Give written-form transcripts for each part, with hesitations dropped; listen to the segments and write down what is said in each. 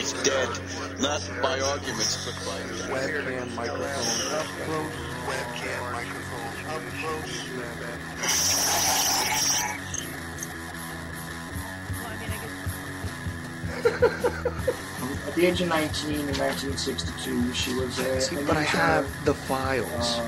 life dead, not by arguments, but by webcam microphone up close. Webcam microphone up close. At the age of 19 in 1962, she was a... See, but I have the files.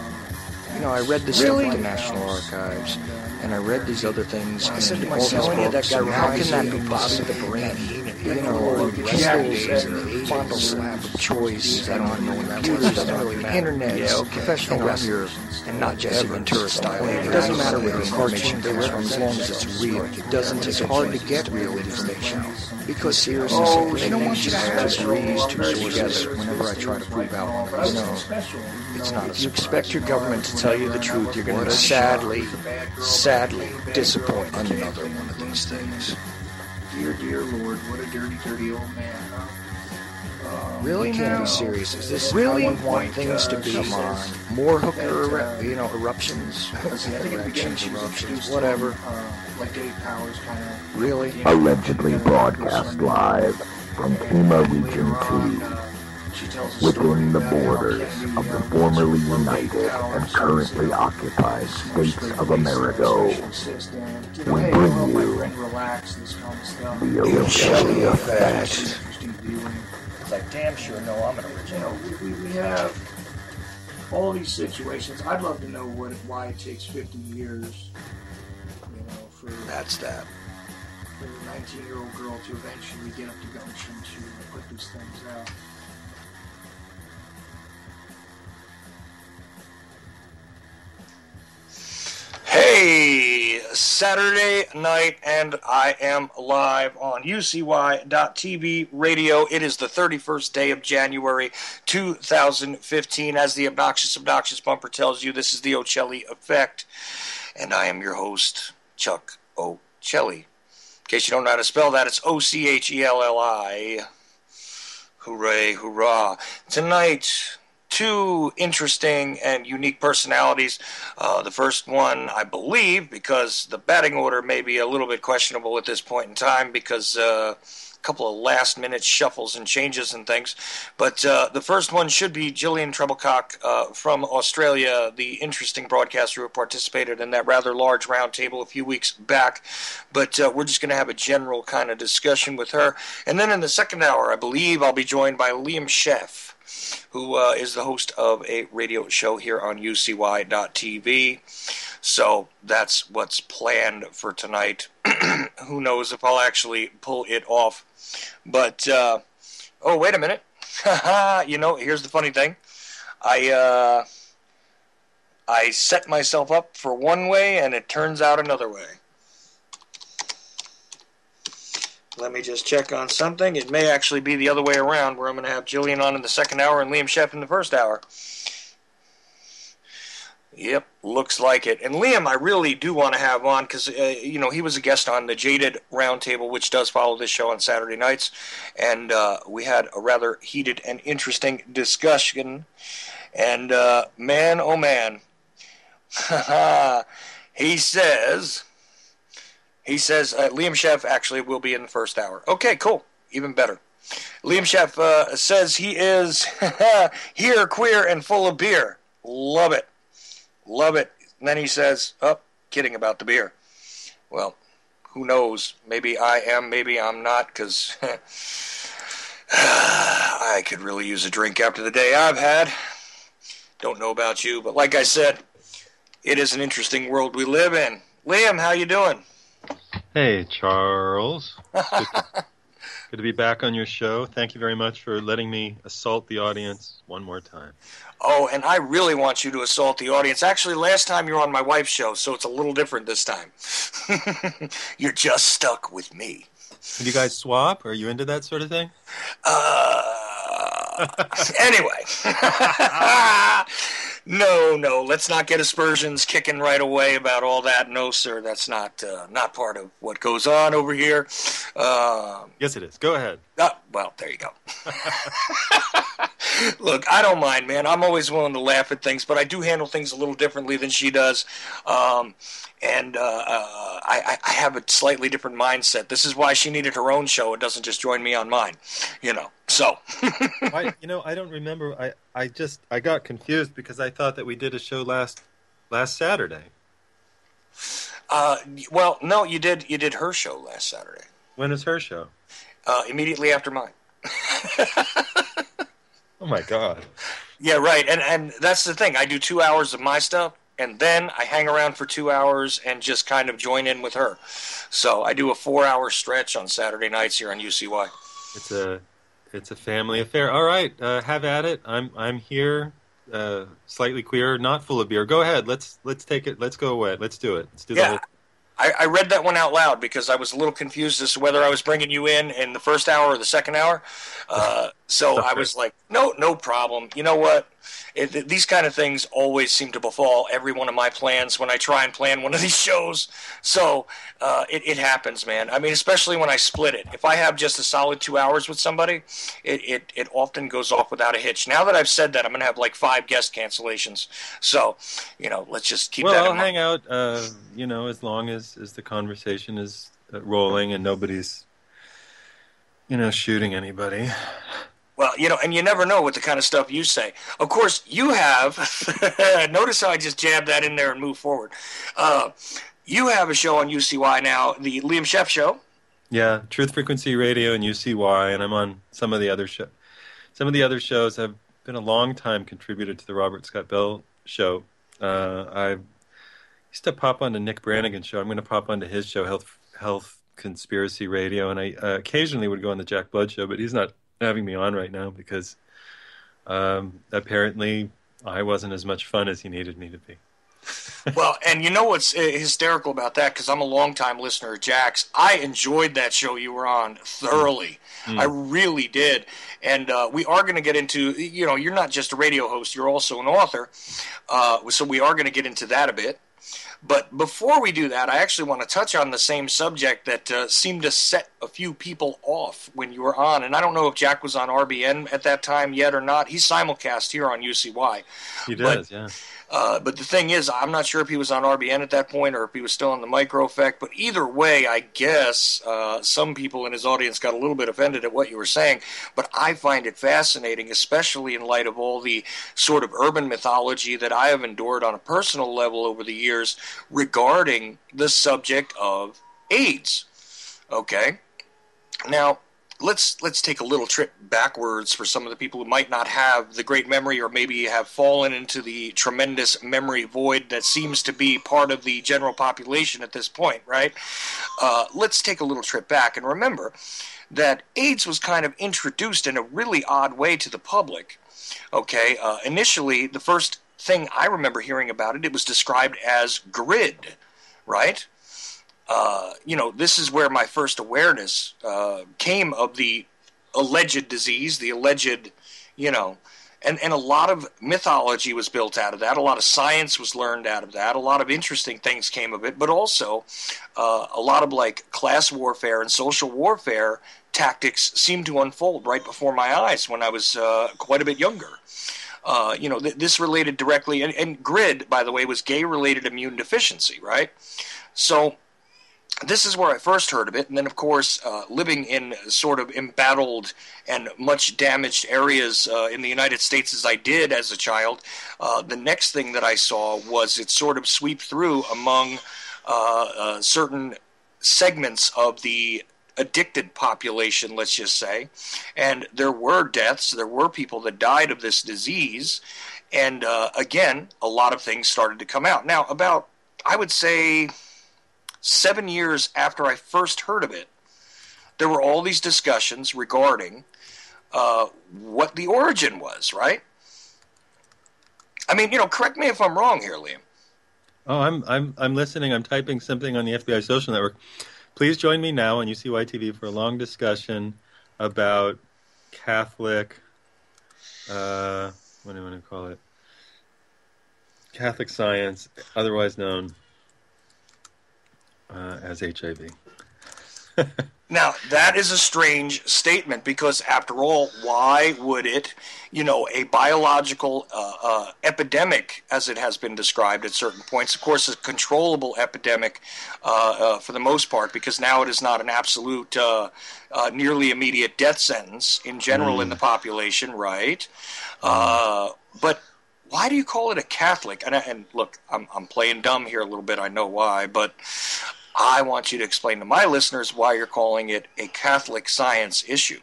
I read this stuff at the National Archives, and I read these other things, and I said to myself, how can that be possible? The brain, people's frontal slab of choice, I don't know when that was, it doesn't really matter. Internet, professional wrestlers, and not Jesse Ventura style. It doesn't matter where the information comes from, as long as it's real. It's hard to get real information, because seriously, they don't want you to have just read two sources whenever I try to prove out one of these things. It's not. If you expect your government to tell you the truth, you're going to be sadly disappointed on another one of these things. Dear Lord, what a dirty, dirty old man, huh? Really? You can't be serious. Is this really how you want things to be? Come on. More hooker, eruptions? Eruptions, whatever. Like Dave Powers kind of... Really? Allegedly broadcast live from Pima Region 2. Within the borders of the formerly united and currently occupied states of America, we bring you the Ochelli Effect. It's like, damn sure, no, I'm an original. We have all these situations. I'd love to know why it takes 50 years, for... That's that. For a 19-year-old girl to eventually get up to gumption to put these things out. Hey, Saturday night, and I am live on UCY.TV radio. It is the 31st day of January 2015. As the obnoxious bumper tells you, this is the Ochelli Effect, and I am your host, Chuck Ochelli. In case you don't know how to spell that, it's Ochelli. Hooray, hurrah. Tonight, two interesting and unique personalities. The first one, I believe, because the batting order may be a little bit questionable at this point in time because a couple of last-minute shuffles and changes and things. But the first one should be Gillian Trebilcock from Australia, the interesting broadcaster who participated in that rather large round table a few weeks back. But we're just going to have a general kind of discussion with her. And then in the second hour, I believe I'll be joined by Liam Scheff, who is the host of a radio show here on UCY.TV. So that's what's planned for tonight. Who knows if I'll actually pull it off. But, oh, wait a minute. Here's the funny thing. I set myself up for one way, and it turns out another way. Let me just check on something. It may actually be the other way around, where I'm going to have Jillian on in the second hour and Liam Scheff in the first hour. Yep, looks like it. And Liam, I really do want to have on, because, he was a guest on the Jaded Roundtable, which does follow this show on Saturday nights. And we had a rather heated and interesting discussion. And, man, oh man, he says Liam Scheff actually will be in the first hour. Okay, cool. Even better. Liam Scheff says he is here, queer, and full of beer. Love it. Love it. And then he says, kidding about the beer. Well, who knows? Maybe I am, maybe I'm not, because I could really use a drink after the day I've had. Don't know about you, but like I said, it is an interesting world we live in. Liam, how you doing? Hey, Charles. Good to be back on your show. Thank you very much for letting me assault the audience one more time. Oh, and I really want you to assault the audience. Actually, last time you were on my wife's show, so it's a little different this time. You're just stuck with me. Did you guys swap? Are you into that sort of thing? Anyway. No, let's not get aspersions kicking right away about all that. No, sir, that's not part of what goes on over here. Yes, it is. Go ahead. Well, there you go. Look, I don't mind, man. I'm always willing to laugh at things, but I do handle things a little differently than she does. I have a slightly different mindset. This is why she needed her own show. It doesn't just join me on mine, So, I don't remember. I got confused because I thought that we did a show last Saturday. well, no, you did her show last Saturday. When is her show? Immediately after mine. Oh my God. Yeah, right. And that's the thing. I do 2 hours of my stuff, and then I hang around for 2 hours and just kind of join in with her. So I do a 4-hour stretch on Saturday nights here on UCY. It's a family affair. All right, have at it. I'm here, slightly queer, not full of beer. Go ahead. Let's take it. Let's go away. Let's do it. Let's do the whole. I read that one out loud because I was a little confused as to whether I was bringing you in the first hour or the second hour. So I was like, no problem. You know what? These kind of things always seem to befall every one of my plans when I try and plan one of these shows. So it happens, man. I mean, especially when I split it. If I have just a solid 2 hours with somebody, it often goes off without a hitch. Now that I've said that, I'm going to have like 5 guest cancellations. So, let's just keep that in mind. I'll hang out, as long as the conversation is rolling and nobody's, shooting anybody. Well, and you never know with the kind of stuff you say. Of course, you have, notice how I just jabbed that in there and moved forward. You have a show on UCY now, the Liam Scheff Show. Yeah, Truth Frequency Radio and UCY, and I'm on some of the other shows. Some of the other shows have been a long time contributor to the Robert Scott Bell Show. I used to pop on to Nick Brannigan's show. I'm going to pop onto his show, Health Conspiracy Radio, and I occasionally would go on the Jack Blood Show, but he's not having me on right now because apparently I wasn't as much fun as he needed me to be. Well, and you know what's hysterical about that, because I'm a longtime listener of Jack's. I enjoyed that show you were on thoroughly. I really did. And we are going to get into, you're not just a radio host, you're also an author. So we are going to get into that a bit. But before we do that, I actually want to touch on the same subject that seemed to set a few people off when you were on. And I don't know if Jack was on RBN at that time yet or not. He's simulcast here on UCY. He does, yeah. But the thing is, I'm not sure if he was on RBN at that point or if he was still on the Micro Effect. But either way, I guess some people in his audience got a little bit offended at what you were saying. But I find it fascinating, especially in light of all the sort of urban mythology that I have endured on a personal level over the years regarding the subject of AIDS. Okay? Now, let's take a little trip backwards for some of the people who might not have the great memory or maybe have fallen into the tremendous memory void that seems to be part of the general population at this point, right? Let's take a little trip back and remember that AIDS was kind of introduced in a really odd way to the public. Okay, initially, the first thing I remember hearing about it, it was described as GRID, right? This is where my first awareness came of the alleged disease, the alleged, and a lot of mythology was built out of that. A lot of science was learned out of that. A lot of interesting things came of it, but also a lot of like class warfare and social warfare tactics seemed to unfold right before my eyes when I was quite a bit younger. This related directly, and GRID, by the way, was gay-related immune deficiency, right? So this is where I first heard of it, and then, of course, living in sort of embattled and much damaged areas in the United States as I did as a child, the next thing that I saw was it sort of sweep through among certain segments of the addicted population, let's just say, and there were deaths, there were people that died of this disease, and again, a lot of things started to come out. Now, about, I would say, 7 years after I first heard of it, there were all these discussions regarding what the origin was, right? I mean, correct me if I'm wrong here, Liam. Oh, I'm listening. I'm typing something on the FBI social network. Please join me now on UCY TV for a long discussion about Catholic, what do you want to call it? Catholic science, otherwise known as HIV. Now, that is a strange statement because, after all, why would it, a biological epidemic, as it has been described at certain points, of course, a controllable epidemic for the most part, because now it is not an absolute, nearly immediate death sentence in general in the population, right? But why do you call it a Catholic? And look, I'm playing dumb here a little bit, I know why, but I want you to explain to my listeners why you're calling it a Catholic science issue.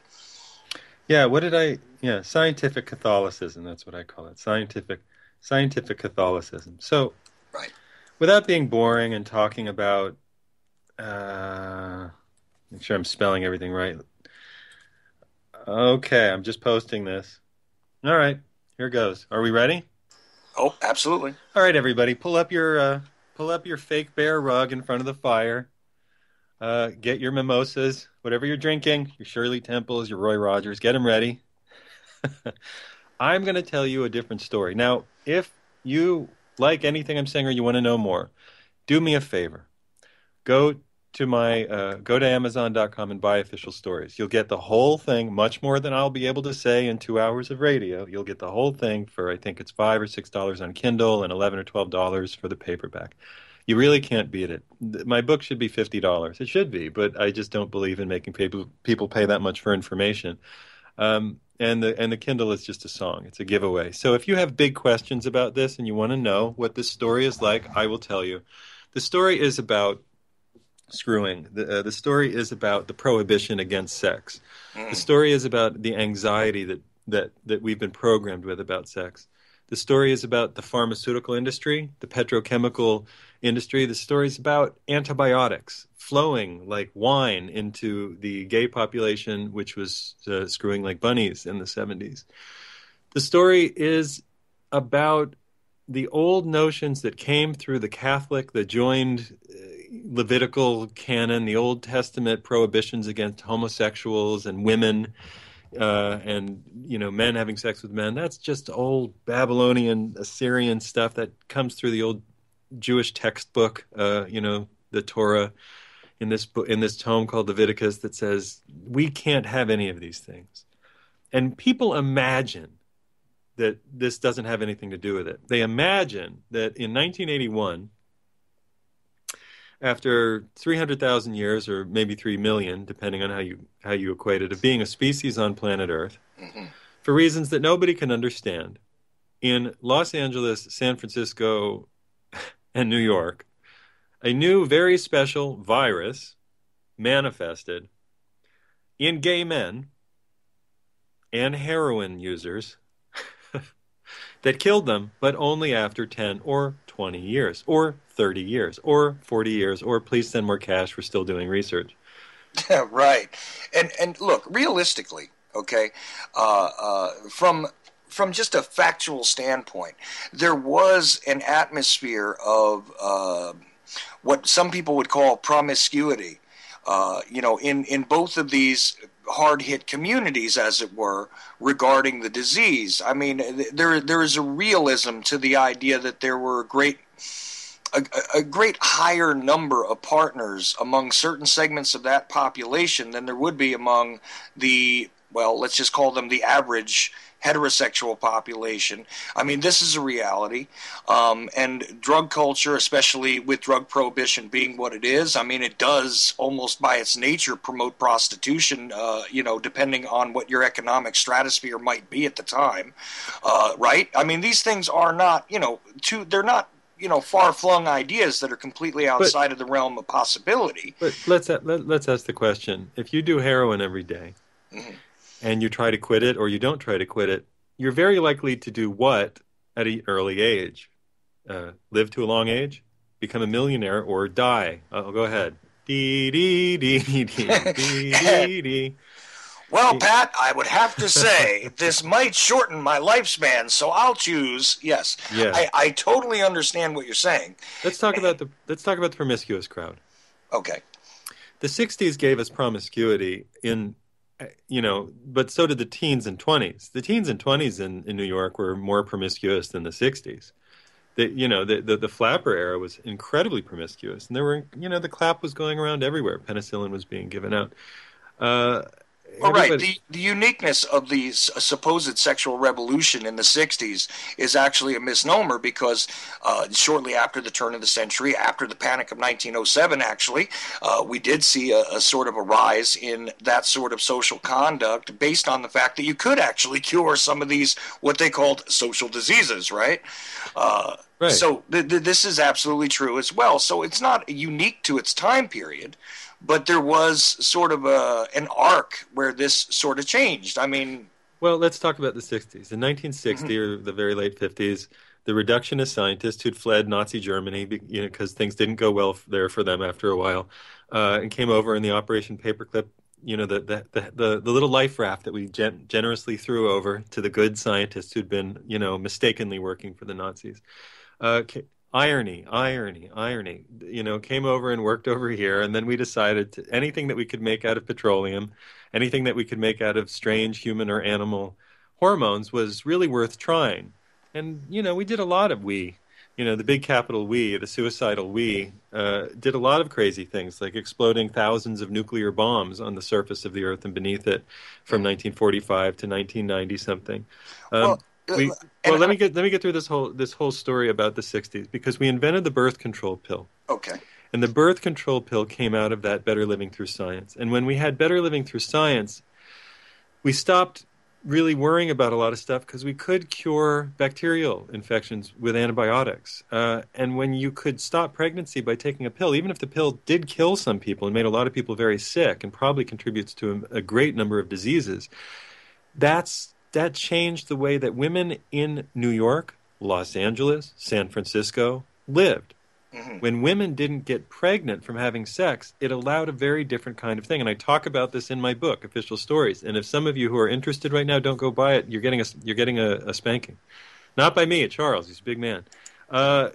Yeah, scientific Catholicism, that's what I call it. Scientific Catholicism. So, right. Without being boring and talking about, make sure I'm spelling everything right. Okay, I'm just posting this. All right, here goes. Are we ready? Oh, absolutely. All right, everybody, pull up your fake bear rug in front of the fire. Get your mimosas, whatever you're drinking, your Shirley Temples, your Roy Rogers, get them ready. I'm going to tell you a different story. Now, if you like anything I'm saying or you want to know more, do me a favor. Go to Amazon.com and buy Official Stories. You'll get the whole thing, much more than I'll be able to say in 2 hours of radio. You'll get the whole thing for, I think it's $5 or $6 on Kindle and $11 or $12 for the paperback. You really can't beat it. My book should be $50. It should be, but I just don't believe in making people pay that much for information. And the Kindle is just a song. It's a giveaway. So if you have big questions about this and you want to know what this story is like, I will tell you. The story is about screwing. The story is about the prohibition against sex. The story is about the anxiety that we've been programmed with about sex. The story is about the pharmaceutical industry, the petrochemical industry. The story is about antibiotics flowing like wine into the gay population, which was screwing like bunnies in the 70s. The story is about the old notions that came through the Catholic, the joined Levitical canon, the Old Testament prohibitions against homosexuals and women, and men having sex with men. That's just old Babylonian, Assyrian stuff that comes through the old Jewish textbook, the Torah, in this tome called Leviticus, that says we can't have any of these things. And people imagine that this doesn't have anything to do with it. They imagine that in 1981, after 300,000 years, or maybe 3 million, depending on how you equate it, of being a species on planet Earth, for reasons that nobody can understand, in Los Angeles, San Francisco, and New York, a new very special virus manifested in gay men and heroin users that killed them, but only after 10 or 20 years, or 30 years, or 40 years, or please send more cash, we're still doing research. Right. And look, realistically, okay, from just a factual standpoint, there was an atmosphere of what some people would call promiscuity, in both of these hard-hit communities, as it were, regarding the disease. I mean, there is a realism to the idea that there were a great higher number of partners among certain segments of that population than there would be among the, well, let's just call them the average heterosexual population. I mean, this is a reality. And drug culture, especially with drug prohibition being what it is, I mean, it does almost by its nature promote prostitution, depending on what your economic stratosphere might be at the time. Right? I mean, these things are not, they're not, far-flung ideas that are completely outside of the realm of possibility. But let's ask the question. If you do heroin every day, and you try to quit it or you don't try to quit it, you're very likely to do what at an early age? Live to a long age, become a millionaire, or die. Go ahead. Dee, dee, dee, dee, dee, dee, dee. Well, Pat, I would have to say this might shorten my lifespan, so I'll choose yes. Yeah. I totally understand what you're saying. Let's talk about the promiscuous crowd. Okay. The 60s gave us promiscuity but so did the teens and 20s. The teens and 20s in New York were more promiscuous than the 60s. The flapper era was incredibly promiscuous, and there were, the clap was going around everywhere. Penicillin was being given out. All right. The uniqueness of the supposed sexual revolution in the 60s is actually a misnomer because shortly after the turn of the century, after the Panic of 1907, actually, we did see a sort of a rise in that sort of social conduct based on the fact that you could actually cure some of these, what they called social diseases, right? Right. So this is absolutely true as well. So it's not unique to its time period. But there was sort of an arc where this sort of changed. I mean... Well, let's talk about the 60s. In 1960 or the very late 50s, the reductionist scientists who'd fled Nazi Germany because things didn't go well there for them after a while, and came over in the Operation Paperclip, the little life raft that we generously threw over to the good scientists who'd been, mistakenly working for the Nazis. Irony. Came over and worked over here, and then we decided anything that we could make out of petroleum, anything that we could make out of strange human or animal hormones was really worth trying. And, we did a lot of the big capital we, the suicidal we, did a lot of crazy things, like exploding thousands of nuclear bombs on the surface of the Earth and beneath it from 1945 to 1990-something. Let me get through this whole story about the 60s, because we invented the birth control pill. Okay. And the birth control pill came out of that Better Living Through Science. And when we had Better Living Through Science, we stopped really worrying about a lot of stuff because we could cure bacterial infections with antibiotics. And when you could stop pregnancy by taking a pill, even if the pill did kill some people and made a lot of people very sick and probably contributes to a great number of diseases, that changed the way that women in New York, Los Angeles, San Francisco lived. Mm-hmm. When women didn't get pregnant from having sex, it allowed a very different kind of thing. And I talk about this in my book, Official Stories. And if some of you who are interested right now don't go buy it, you're getting a spanking. Not by me, at Charles. He's a big man. The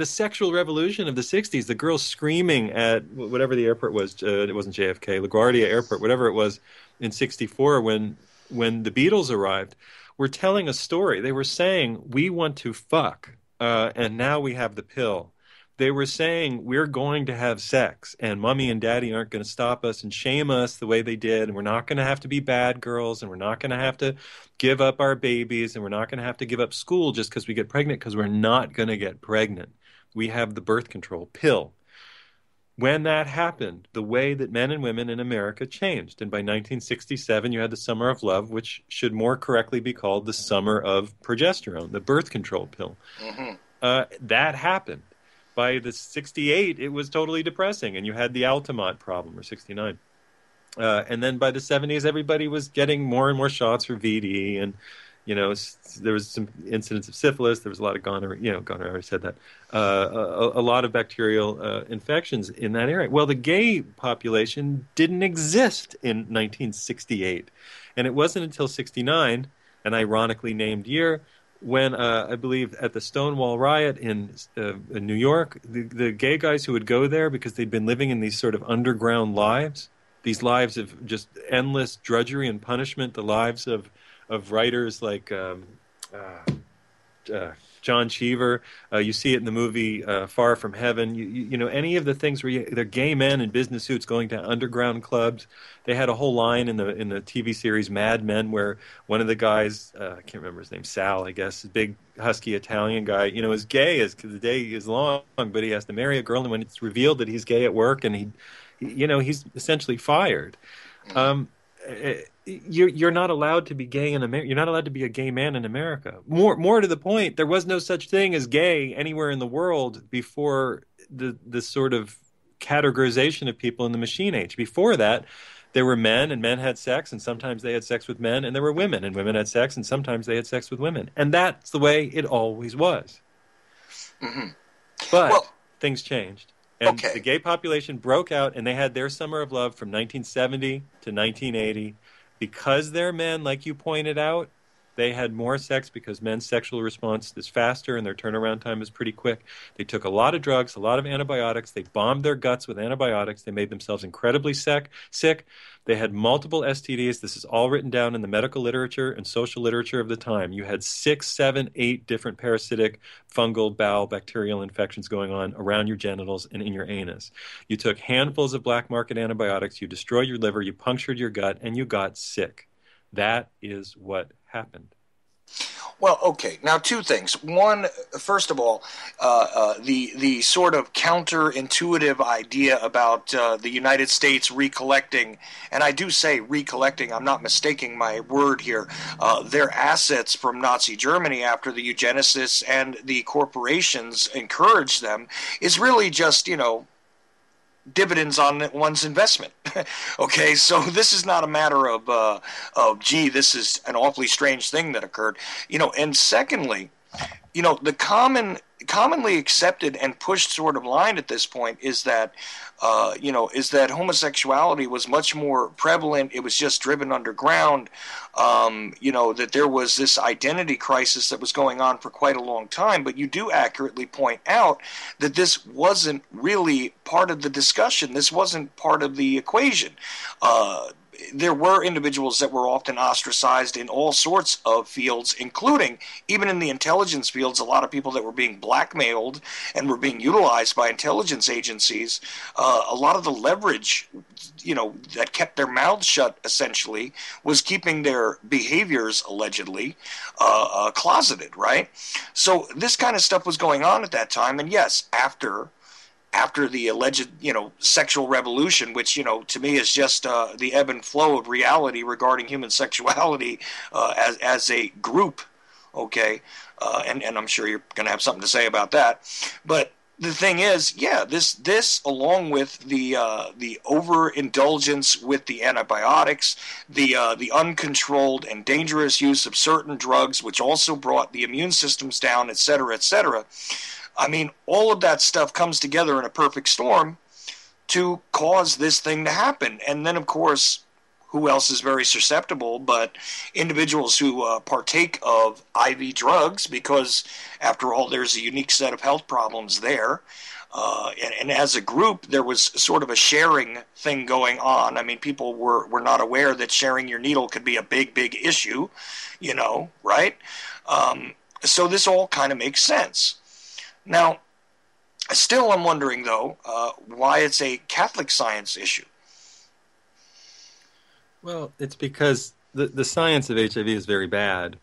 sexual revolution of the 60s, the girls screaming at whatever the airport was, it wasn't JFK, LaGuardia Airport, whatever it was in 64 when the Beatles arrived, were telling a story. They were saying, we want to fuck, and now we have the pill. They were saying, we're going to have sex, and mommy and daddy aren't going to stop us and shame us the way they did, and we're not going to have to be bad girls, and we're not going to have to give up our babies, and we're not going to have to give up school just because we get pregnant, because we're not going to get pregnant. We have the birth control pill. When that happened, the way that men and women in America changed. And by 1967, you had the Summer of Love, which should more correctly be called the Summer of Progesterone, the birth control pill. Mm-hmm. That happened. By the 68, it was totally depressing, and you had the Altamont problem, or 69. And then by the 70s, everybody was getting more and more shots for VD, and there was some incidents of syphilis. There was a lot of gonorrhea. Gonorrhea, I already said that. A lot of bacterial infections in that area. Well, the gay population didn't exist in 1968, and it wasn't until 69, an ironically named year, when I believe at the Stonewall riot in New York, the gay guys who would go there because they'd been living in these sort of underground lives, these lives of just endless drudgery and punishment, the lives of writers like John Cheever. You see it in the movie Far From Heaven. You know, any of the things where they're gay men in business suits going to underground clubs. They had a whole line in the TV series Mad Men where one of the guys, I can't remember his name, Sal, I guess, big husky Italian guy, is gay as the day is long, but he has to marry a girl, and when it's revealed that he's gay at work, and he's essentially fired. You're not allowed to be gay in America. You're not allowed to be a gay man in America. More to the point, there was no such thing as gay anywhere in the world before the sort of categorization of people in the machine age. Before that, there were men, and men had sex, and sometimes they had sex with men, and there were women, and women had sex, and sometimes they had sex with women. And that's the way it always was. Mm-hmm. But things changed. And the gay population broke out, and they had their summer of love from 1970 to 1980. Because they're men, like you pointed out, They had more sex because men's sexual response is faster and their turnaround time is pretty quick. They took a lot of drugs, a lot of antibiotics. They bombed their guts with antibiotics. They made themselves incredibly sick. They had multiple STDs. This is all written down in the medical literature and social literature of the time. You had 6, 7, 8 different parasitic, fungal, bowel, bacterial infections going on around your genitals and in your anus. You took handfuls of black market antibiotics. You destroyed your liver. You punctured your gut, and you got sick. That is what happened. Well, okay. Now, two things. One, first of all, the sort of counterintuitive idea about the United States recollecting, and I do say recollecting, I'm not mistaking my word here, their assets from Nazi Germany after the eugenicists and the corporations encouraged them, is really just, dividends on one's investment. Okay, so this is not a matter of gee, this is an awfully strange thing that occurred. And secondly, the commonly accepted and pushed sort of line at this point is that homosexuality was much more prevalent. It was just driven underground. That there was this identity crisis that was going on for quite a long time. But you do accurately point out that this wasn't really part of the discussion. This wasn't part of the equation. There were individuals that were often ostracized in all sorts of fields, including even in the intelligence fields, a lot of people that were being blackmailed and were being utilized by intelligence agencies. A lot of the leverage, that kept their mouths shut, essentially, was keeping their behaviors, allegedly, closeted, right? So this kind of stuff was going on at that time. And yes, after the alleged, sexual revolution, which, to me is just the ebb and flow of reality regarding human sexuality as a group, okay? And I'm sure you're going to have something to say about that. But the thing is, this along with the overindulgence with the antibiotics, the uncontrolled and dangerous use of certain drugs, which also brought the immune systems down, et cetera, et cetera. I mean, all of that stuff comes together in a perfect storm to cause this thing to happen. And then, of course, who else is very susceptible but individuals who partake of IV drugs, because, after all, there's a unique set of health problems there. And as a group, there was sort of a sharing thing going on. I mean, people were not aware that sharing your needle could be a big, big issue, right? So this all kind of makes sense. Now, still I'm wondering, though, why it's a Catholic science issue. Well, it's because the science of HIV is very bad.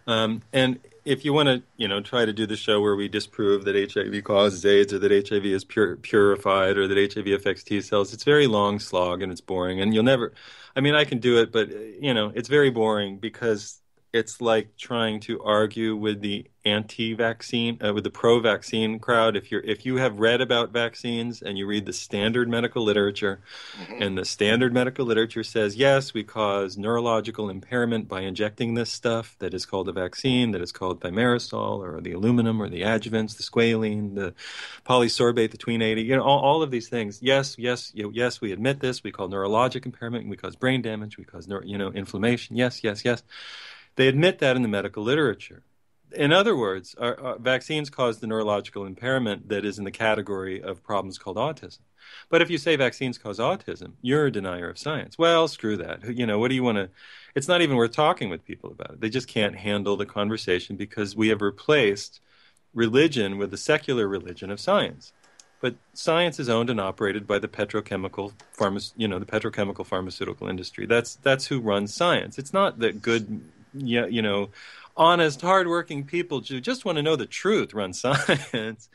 And if you want to, try to do the show where we disprove that HIV causes AIDS or that HIV is purified or that HIV affects T cells, it's a very long slog and it's boring. And you'll never, I can do it, but, it's very boring because it's like trying to argue with the anti-vaccine, with the pro-vaccine crowd. If you have read about vaccines and you read the standard medical literature, and the standard medical literature says, yes, we cause neurological impairment by injecting this stuff that is called a vaccine, that is called thimerosal or the aluminum or the adjuvants, the squalene, the polysorbate, the tween 80, all of these things. Yes, we admit this. We call neurologic impairment. We cause brain damage. We cause, inflammation. Yes. They admit that in the medical literature. In other words, our vaccines cause the neurological impairment that is in the category of problems called autism. But if you say vaccines cause autism, you're a denier of science. Well, screw that. What do you want to... It's not even worth talking with people about it. They just can't handle the conversation because we have replaced religion with the secular religion of science. But science is owned and operated by the petrochemical pharmaceutical industry. That's who runs science. It's not that good... honest, hardworking people who just want to know the truth run science.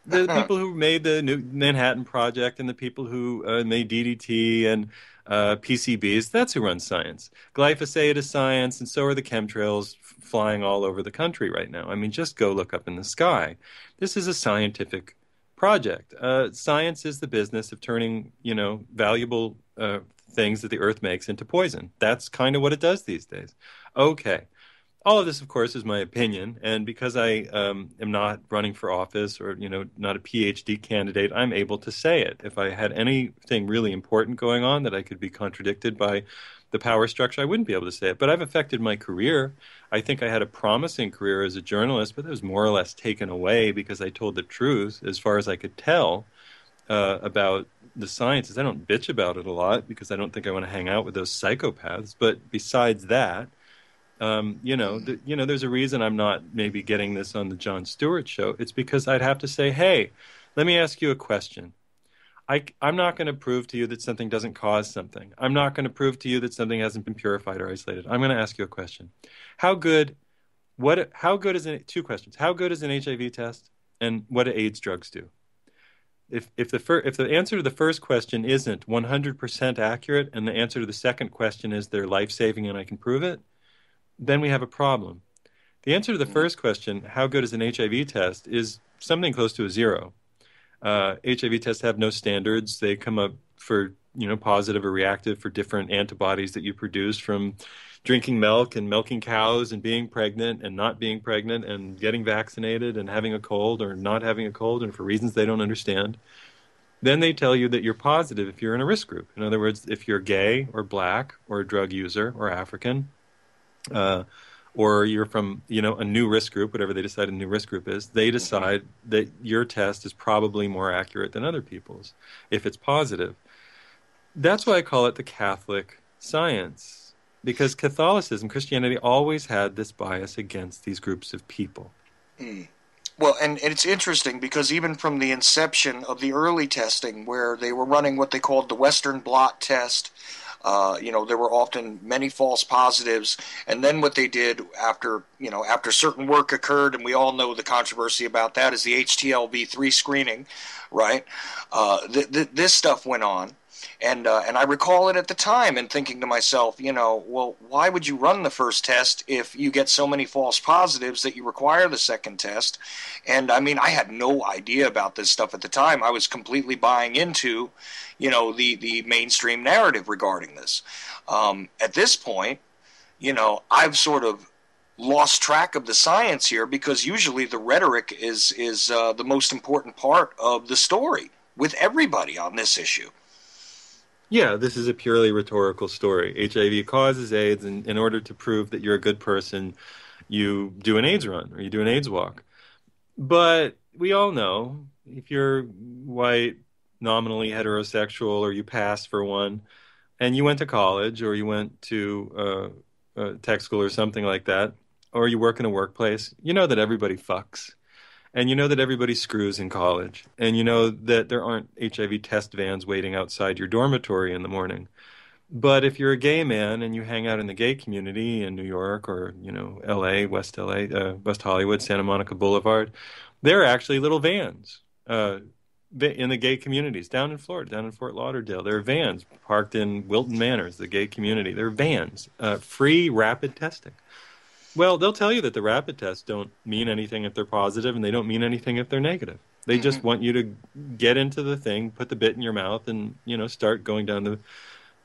The people who made the new Manhattan Project and the people who made DDT and PCBs, that's who runs science. Glyphosate is science, and so are the chemtrails flying all over the country right now. Just go look up in the sky. This is a scientific project. Science is the business of turning, valuable things that the earth makes into poison. That's kind of what it does these days. Okay. all of this, of course, is my opinion, and because I am not running for office or not a PhD candidate, I'm able to say it. If I had anything really important going on that I could be contradicted by the power structure, I wouldn't be able to say it. But I've affected my career. I think I had a promising career as a journalist, but that was more or less taken away because I told the truth as far as I could tell about the sciences. I don't bitch about it a lot because I don't think I want to hang out with those psychopaths. But besides that, there's a reason I'm not maybe getting this on the Jon Stewart show. It's because I'd have to say, hey, let me ask you a question. I'm not going to prove to you that something doesn't cause something. I'm not going to prove to you that something hasn't been purified or isolated. I'm going to ask you a question. Two questions. How good is an HIV test, and what do AIDS drugs do? If the answer to the first question isn't 100% accurate, and the answer to the second question is they're life-saving and I can prove it, then we have a problem. The answer to the first question, how good is an HIV test, is something close to a 0. HIV tests have no standards. They come up for, positive or reactive for different antibodies that you produce from drinking milk and milking cows and being pregnant and not being pregnant and getting vaccinated and having a cold or not having a cold, and for reasons they don't understand. Then they tell you that you're positive if you're in a risk group. In other words, if you're gay or black or a drug user or African, or you're from, a new risk group, whatever they decide a new risk group is, they decide that your test is probably more accurate than other people's if it's positive. That's why I call it the Catholic science, because Catholicism, Christianity, always had this bias against these groups of people. Well, and it's interesting because even from the inception of the early testing, where they were running what they called the Western blot test, there were often many false positives, and then what they did after certain work occurred, and we all know the controversy about that, is the HTLV3 screening, right? This stuff went on, and I recall it at the time and thinking to myself, well, why would you run the first test if you get so many false positives that you require the second test? And I mean, I had no idea about this stuff at the time. I was completely buying into the mainstream narrative regarding this. At this point, I've sort of lost track of the science here, because usually the rhetoric is the most important part of the story with everybody on this issue. Yeah, this is a purely rhetorical story. HIV causes AIDS, and in order to prove that you're a good person, you do an AIDS run or you do an AIDS walk. But we all know if you're white, nominally heterosexual, or you passed for one, and you went to college or you went to tech school or something like that, or you work in a workplace, you know that everybody fucks. And you know that everybody screws in college. And you know that there aren't HIV test vans waiting outside your dormitory in the morning. But if you're a gay man and you hang out in the gay community in New York or, L.A., West Hollywood, Santa Monica Boulevard, there are actually little vans in the gay communities down in Florida, down in Fort Lauderdale. There are vans parked in Wilton Manors, the gay community. There are vans, free rapid testing. Well, they'll tell you that the rapid tests don't mean anything if they're positive, and they don't mean anything if they're negative. They just want you to get into the thing, put the bit in your mouth, and start going down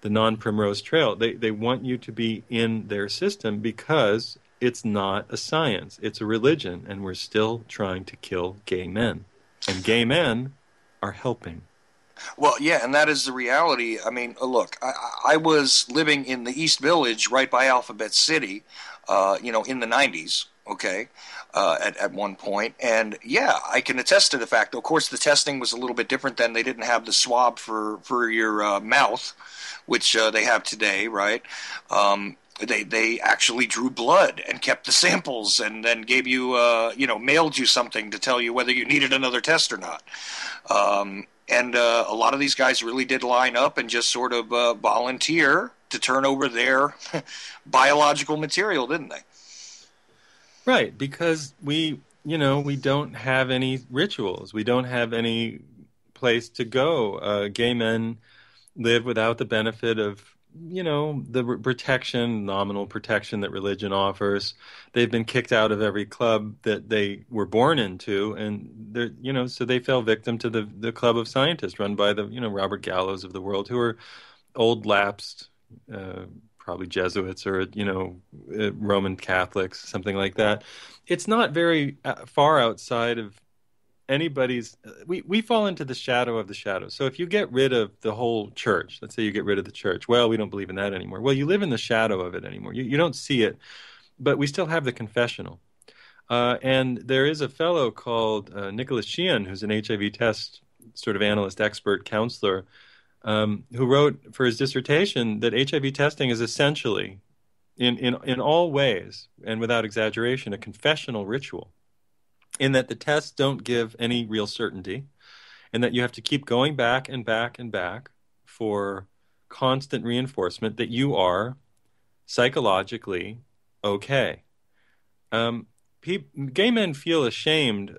the non-primrose trail. They want you to be in their system because it's not a science; it's a religion, and we're still trying to kill gay men, and gay men are helping. Well, yeah, and that is the reality. I mean, look, I was living in the East Village right by Alphabet City, in the 90s, okay, at one point. And, yeah, I can attest to the fact, of course, the testing was a little bit different then. They didn't have the swab for your mouth, which they have today, right? They actually drew blood and kept the samples and then gave you, mailed you something to tell you whether you needed another test or not. And a lot of these guys really did line up and just sort of volunteer to turn over their biological material, didn't they? Right, because we don't have any rituals. We don't have any place to go. Gay men live without the benefit of, the protection, nominal protection that religion offers. They've been kicked out of every club that they were born into, and so they fell victim to the club of scientists run by the, Robert Gallows of the world, who are old, lapsed, probably Jesuits or, Roman Catholics, something like that. It's not very far outside of anybody's. We fall into the shadow of the shadow. So if you get rid of the whole church, let's say you get rid of the church, well, we don't believe in that anymore. Well, you live in the shadow of it anymore. You don't see it, but we still have the confessional. And there is a fellow called Nicholas Sheehan, who's an HIV test sort of analyst, expert, counselor, who wrote for his dissertation that HIV testing is essentially, in all ways and without exaggeration, a confessional ritual, in that the tests don't give any real certainty, and that you have to keep going back and back and back for constant reinforcement that you are psychologically okay. Gay men feel ashamed,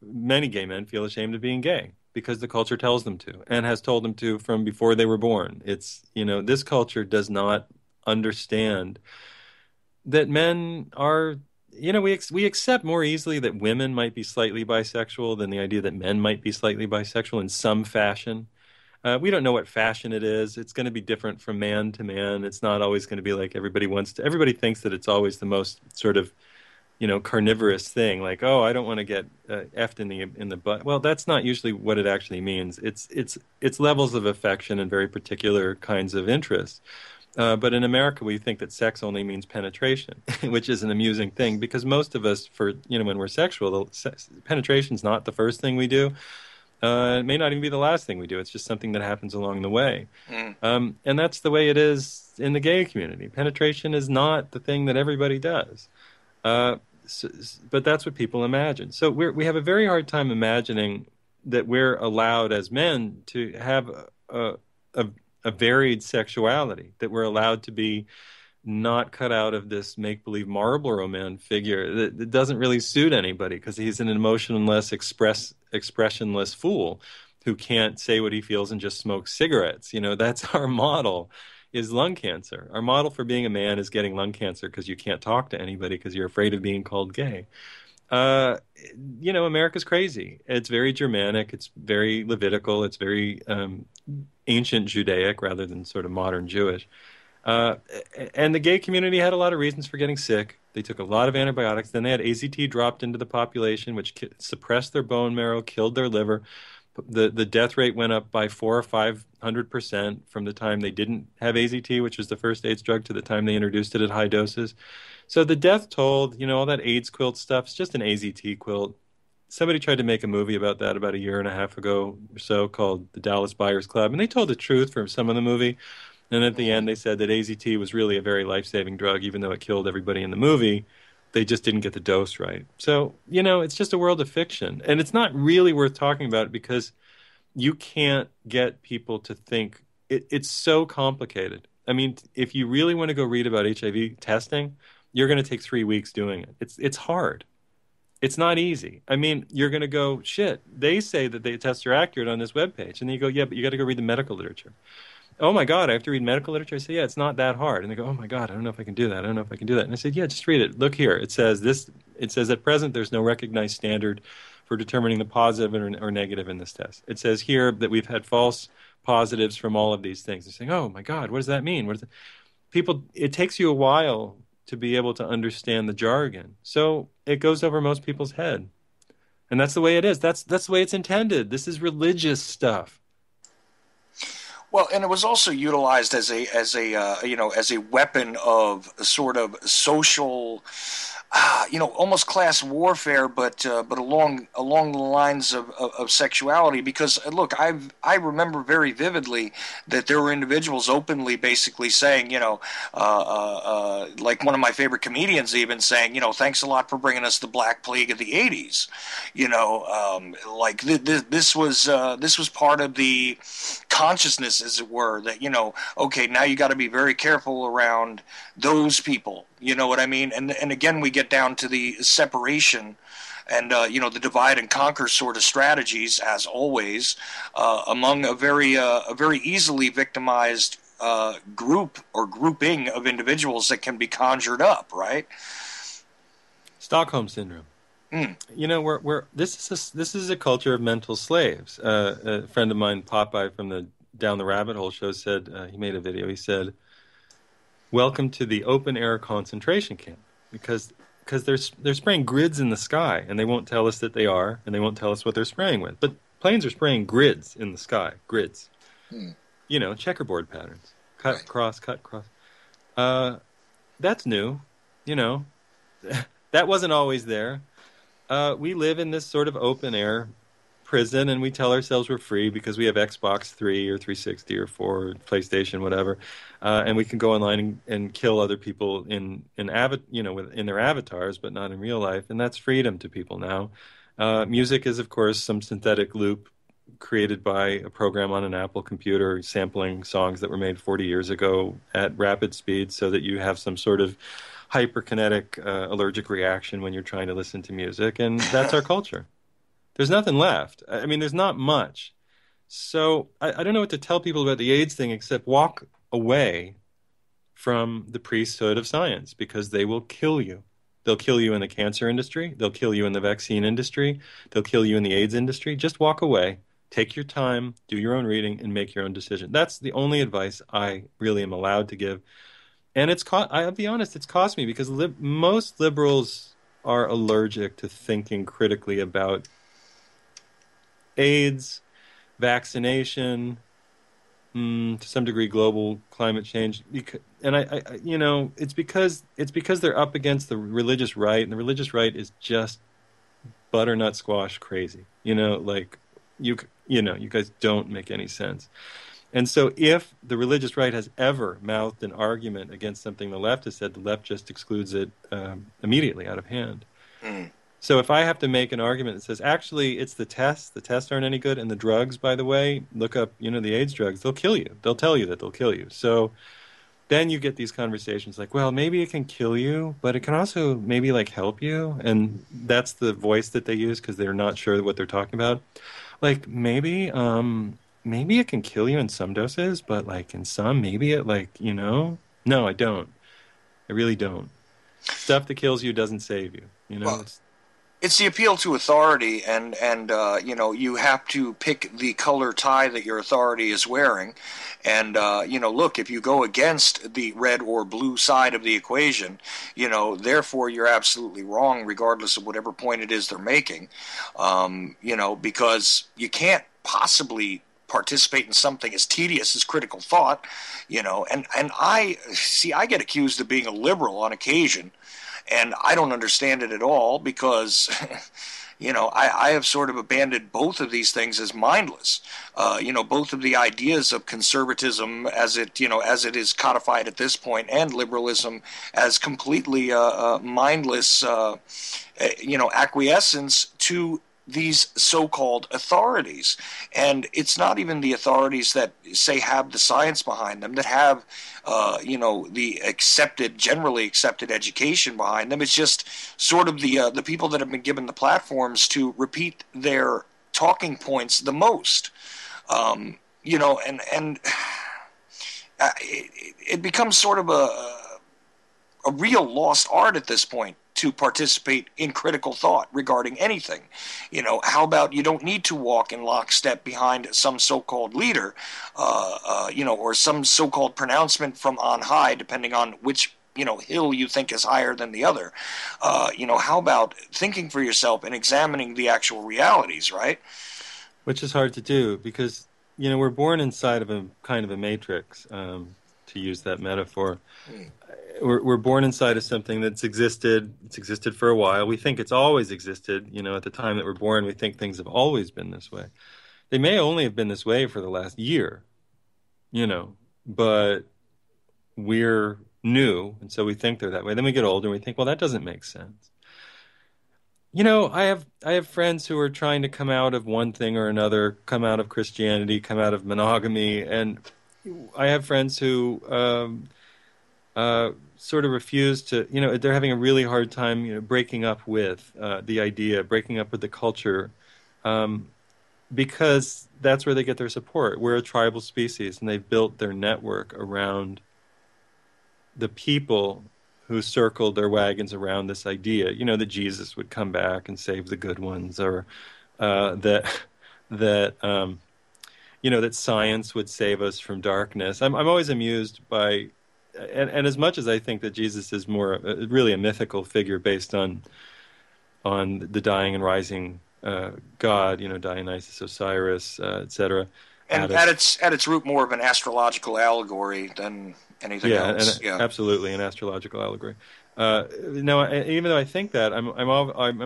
many gay men feel ashamed of being gay because the culture tells them to and has told them to from before they were born. It's, this culture does not understand that men are, we accept more easily that women might be slightly bisexual than the idea that men might be slightly bisexual in some fashion. We don't know what fashion it is. It's going to be different from man to man. It's not always going to be like everybody thinks that it's always the most sort of, carnivorous thing, like, oh, I don't want to get effed in the butt. Well, that's not usually what it actually means. It's levels of affection and very particular kinds of interest. But in America, we think that sex only means penetration, which is an amusing thing because most of us, when we're sexual, penetration's not the first thing we do. It may not even be the last thing we do. It's just something that happens along the way. And that's the way it is in the gay community. Penetration is not the thing that everybody does. But that's what people imagine. So we have a very hard time imagining that we're allowed as men to have a varied sexuality, that we're allowed to be not cut out of this make-believe Marlboro Man figure that doesn't really suit anybody because he's an emotionless, expressionless fool who can't say what he feels and just smoke cigarettes. That's our model. Is lung cancer. Our model for being a man is getting lung cancer because you can't talk to anybody because you're afraid of being called gay. America's crazy. It's very Germanic. It's very Levitical. It's very ancient Judaic rather than sort of modern Jewish. And the gay community had a lot of reasons for getting sick. They took a lot of antibiotics. Then they had AZT dropped into the population, which suppressed their bone marrow, killed their liver. The death rate went up by 400 or 500% from the time they didn't have AZT, which was the first AIDS drug, to the time they introduced it at high doses. So the death toll, all that AIDS quilt stuff, is just an AZT quilt. Somebody tried to make a movie about that about a year and a half ago or so called The Dallas Buyers Club, and they told the truth for some of the movie. And at the end, they said that AZT was really a very life-saving drug, even though it killed everybody in the movie. They just didn't get the dose right. So, it's just a world of fiction. And it's not really worth talking about because you can't get people to think. It's so complicated. I mean, if you really want to go read about HIV testing, you're going to take 3 weeks doing it. It's hard. It's not easy. I mean, you're going to go, shit, they say that the tests are accurate on this webpage. And then you go, yeah, but you got to go read the medical literature. Oh my God, I have to read medical literature? I say, yeah, it's not that hard. And they go, oh my God, I don't know if I can do that. I don't know if I can do that. And I said, yeah, just read it. Look here. It says at present there's no recognized standard for determining the positive or negative in this test. It says here that we've had false positives from all of these things. They're saying, oh my God, what does that mean? It takes you a while to be able to understand the jargon. So it goes over most people's head. And that's the way it is. That's the way it's intended. This is religious stuff. Well, and it was also utilized as a weapon of sort of social, almost class warfare, but along the lines of sexuality. Because look, I remember very vividly that there were individuals openly basically saying, like one of my favorite comedians even saying, thanks a lot for bringing us the Black Plague of the '80s. This was part of the consciousness, as it were, that okay, now you got to be very careful around those people. You know what I mean? And again, we get down to the separation and the divide and conquer sort of strategies, as always, among a very easily victimized group or grouping of individuals that can be conjured up, right? Stockholm syndrome. This is a culture of mental slaves. A friend of mine, Popeye from the Down the Rabbit Hole show, said he made a video. He said, welcome to the open air concentration camp, because they're spraying grids in the sky, and they won't tell us that they are, and they won't tell us what they're spraying with. But planes are spraying grids in the sky, grids. You know, checkerboard patterns. Cut, cross, cut, cross. That's new. You know, that wasn't always there. We live in this sort of open air prison, and we tell ourselves we're free because we have Xbox 3 or 360 or 4 or PlayStation, whatever, and we can go online and kill other people in their avatars, but not in real life, and that's freedom to people now. Music is, of course, some synthetic loop created by a program on an Apple computer sampling songs that were made 40 years ago at rapid speed so that you have some sort of hyperkinetic allergic reaction when you're trying to listen to music, and that's our culture. There's nothing left. I mean, there's not much. So I don't know what to tell people about the AIDS thing except walk away from the priesthood of science, because they will kill you. They'll kill you in the cancer industry. They'll kill you in the vaccine industry. They'll kill you in the AIDS industry. Just walk away. Take your time, do your own reading, and make your own decision. That's the only advice I really am allowed to give. And I'll be honest, it's cost me, because most liberals are allergic to thinking critically about AIDS, vaccination, to some degree global climate change, and it's because they're up against the religious right, and the religious right is just butternut squash crazy. You guys don't make any sense. And so if the religious right has ever mouthed an argument against something the left has said, the left just excludes it immediately out of hand. So if I have to make an argument that says, actually, it's the tests aren't any good, and the drugs, by the way, look up, the AIDS drugs, they'll kill you. They'll tell you that they'll kill you. So then you get these conversations like, well, maybe it can kill you, but it can also maybe help you. And that's the voice that they use because they're not sure what they're talking about. Like, maybe it can kill you in some doses, but in some, maybe it no, I don't. I really don't. Stuff that kills you doesn't save you. Well, it's the appeal to authority, and you have to pick the color tie that your authority is wearing. And, look, if you go against the red or blue side of the equation, therefore you're absolutely wrong, regardless of whatever point it is they're making, because you can't possibly participate in something as tedious as critical thought, and I get accused of being a liberal on occasion. And I don't understand it at all because, I have sort of abandoned both of these things as mindless. Both of the ideas of conservatism as it is codified at this point, and liberalism as completely mindless, acquiescence to these so-called authorities. And it's not even the authorities that say have the science behind them, that have the generally accepted education behind them. It's just sort of the people that have been given the platforms to repeat their talking points the most. It becomes sort of a real lost art at this point to participate in critical thought regarding anything. How about you don't need to walk in lockstep behind some so-called leader, or some so-called pronouncement from on high, depending on which, hill you think is higher than the other. How about thinking for yourself and examining the actual realities, right? Which is hard to do because, we're born inside of a kind of a matrix, to use that metaphor. We're born inside of something that's existed. It's existed for a while. We think it's always existed. At the time that we're born, we think things have always been this way. They may only have been this way for the last year, but we're new, and so we think they're that way. Then we get older, and we think, well, that doesn't make sense. I have friends who are trying to come out of one thing or another, come out of Christianity, come out of monogamy, and I have friends who sort of refuse to, they're having a really hard time, breaking up with the idea, breaking up with the culture, because that's where they get their support. We're a tribal species, and they've built their network around the people who circled their wagons around this idea, that Jesus would come back and save the good ones, or that science would save us from darkness. I'm always amused by and as much as I think that Jesus is more really a mythical figure based on the dying and rising God, Dionysus, Osiris, etc. And at its root, more of an astrological allegory than anything else. Yeah, absolutely, an astrological allegory. Now, even though I think that, I'm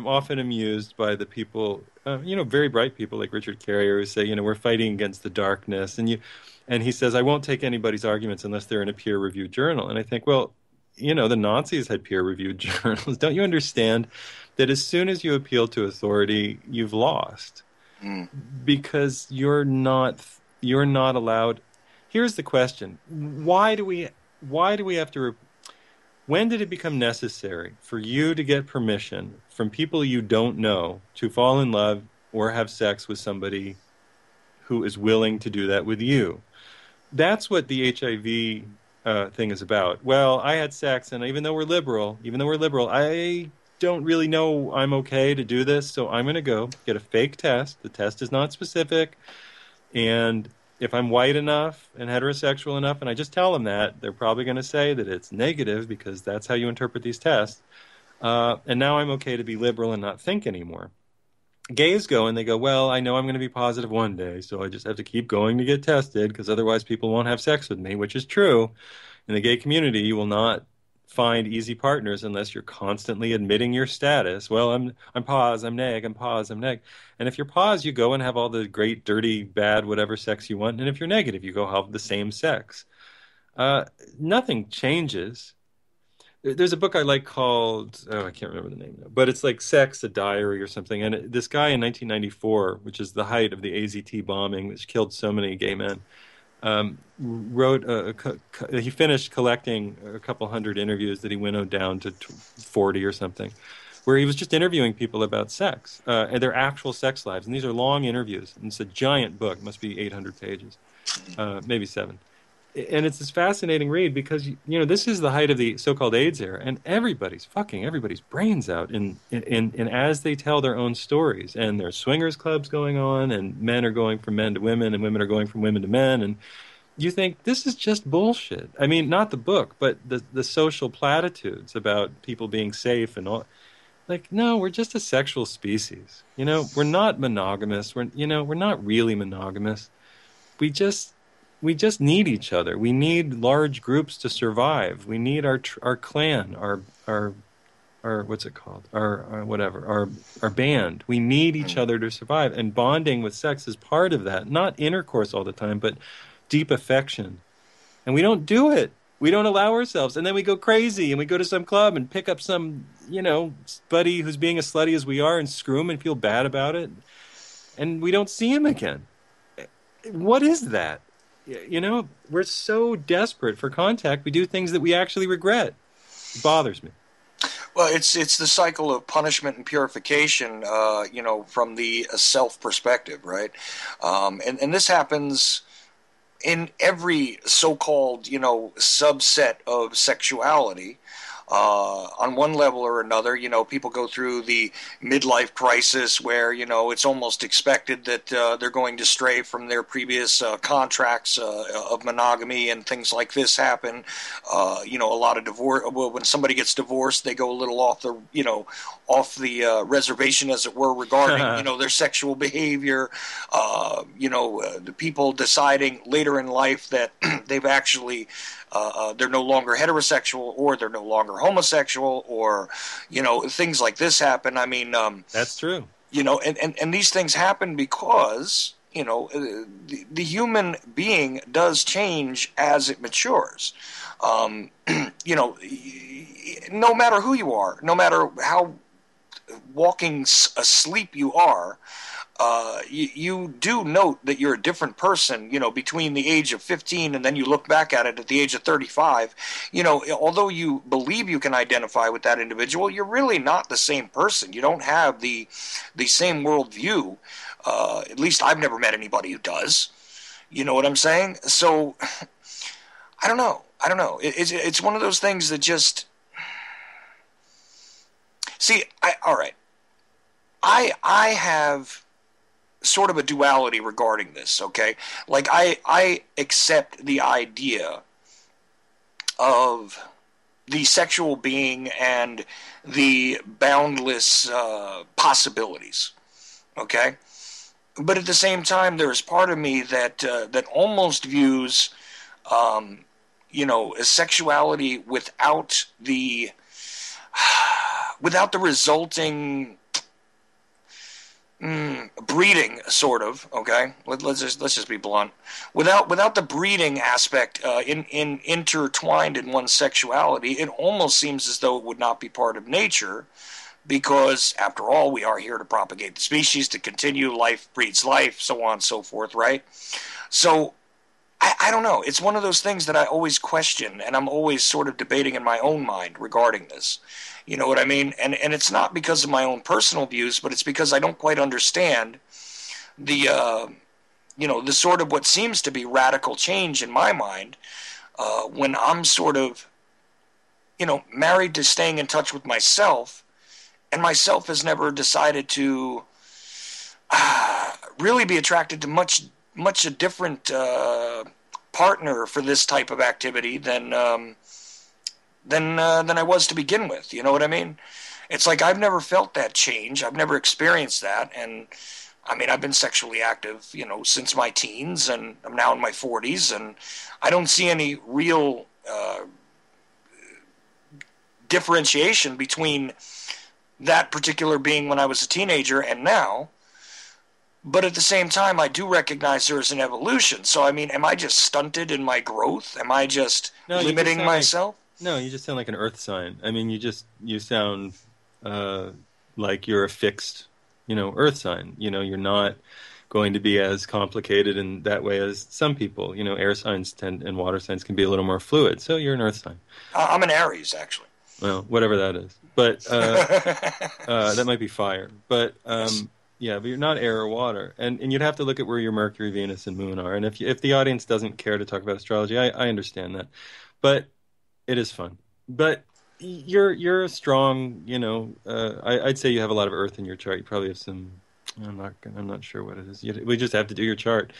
often amused by the people, very bright people like Richard Carrier, who say, we're fighting against the darkness, and he says, I won't take anybody's arguments unless they're in a peer-reviewed journal. And I think, well, the Nazis had peer-reviewed journals. Don't you understand that as soon as you appeal to authority, you've lost? Because you're not allowed. Here's the question: why do we have to? When did it become necessary for you to get permission from people you don't know to fall in love or have sex with somebody who is willing to do that with you? That's what the HIV thing is about. Well, I had sex, and even though we're liberal, I don't really know I'm okay to do this, so I'm going to go get a fake test. The test is not specific, and if I'm white enough and heterosexual enough, and I just tell them that, they're probably going to say that it's negative because that's how you interpret these tests. And now I'm okay to be liberal and not think anymore. Gays go and they go, well, I know I'm going to be positive one day, so I just have to keep going to get tested because otherwise people won't have sex with me, which is true. In the gay community, you will not find easy partners unless you're constantly admitting your status. Well, I'm pos, I'm neg, I'm pos, I'm neg. And if you're pos, you go and have all the great, dirty, bad, whatever sex you want. And if you're negative, you go have the same sex. Nothing changes. There's a book I like called, I can't remember the name now, but it's like Sex, a Diary or something. And this guy in 1994, which is the height of the AZT bombing, which killed so many gay men, he finished collecting a couple hundred interviews that he winnowed down to 40 or something, where he was just interviewing people about sex and their actual sex lives. And these are long interviews. And it's a giant book. It must be 800 pages, maybe 7. And it's this fascinating read because, this is the height of the so-called AIDS era, and everybody's fucking everybody's brains out in as they tell their own stories. And there's swingers clubs going on, and men are going from men to women, and women are going from women to men. And you think, this is just bullshit. I mean, not the book, but the social platitudes about people being safe and all. Like, no, we're just a sexual species. We're not monogamous. We're not really monogamous. We just need each other. We need large groups to survive. We need our clan, our what's it called? Our band. We need each other to survive. And bonding with sex is part of that. Not intercourse all the time, but deep affection. And we don't do it. We don't allow ourselves. And then we go crazy and we go to some club and pick up some, buddy who's being as slutty as we are and screw him and feel bad about it. And we don't see him again. What is that? We're so desperate for contact, we do things that we actually regret. It bothers me. Well, it's the cycle of punishment and purification, from the self perspective, right? And this happens in every so-called, subset of sexuality. On one level or another, people go through the midlife crisis where, it's almost expected that they're going to stray from their previous contracts of monogamy, and things like this happen. A lot of divorce. Well, when somebody gets divorced, they go a little off the reservation, as it were, regarding their sexual behavior. The people deciding later in life that they've actually they're no longer heterosexual, or they're no longer homosexual, or things like this happen. I mean, that's true. And these things happen because the human being does change as it matures. No matter who you are, no matter how walking asleep you are, you do note that you're a different person, between the age of 15 and then you look back at it at the age of 35. Although you believe you can identify with that individual, you're really not the same person. You don't have the same worldview. At least I've never met anybody who does. You know what I'm saying? So, I don't know. It's one of those things that just... See, all right. I have sort of a duality regarding this, okay? Like, I accept the idea of the sexual being and the boundless possibilities. Okay? But at the same time, there's part of me that almost views, sexuality without the resulting breeding, sort of. Okay, let's just be blunt. Without the breeding aspect intertwined in one's sexuality, it almost seems as though it would not be part of nature. Because, after all, we are here to propagate the species, to continue, life breeds life, so on and so forth, right? So, I don't know. It's one of those things that I always question, and I'm always sort of debating in my own mind regarding this. You know what I mean? And it's not because of my own personal views, but it's because I don't quite understand the sort of what seems to be radical change in my mind when I'm sort of, married to staying in touch with myself. And myself has never decided to really be attracted to much a different partner for this type of activity than I was to begin with. You know what I mean? It's like I've never felt that change. I've never experienced that. And I mean, I've been sexually active, since my teens, and I'm now in my 40s, and I don't see any real differentiation between that particular being when I was a teenager and now. But at the same time, I do recognize there is an evolution. So, I mean, am I just stunted in my growth? Am I just limiting myself? No, you just sound like an earth sign. I mean, you sound like you're a fixed, earth sign. You're not going to be as complicated in that way as some people. Air signs and water signs can be a little more fluid. So you're an earth sign. I'm an Aries, actually. Well, whatever that is. But that might be fire. But yeah, but you're not air or water. And you'd have to look at where your Mercury, Venus, and Moon are. And if the audience doesn't care to talk about astrology, I understand that. But it is fun. But you're a strong, I'd say you have a lot of Earth in your chart. You probably have some. I'm not sure what it is. We just have to do your chart.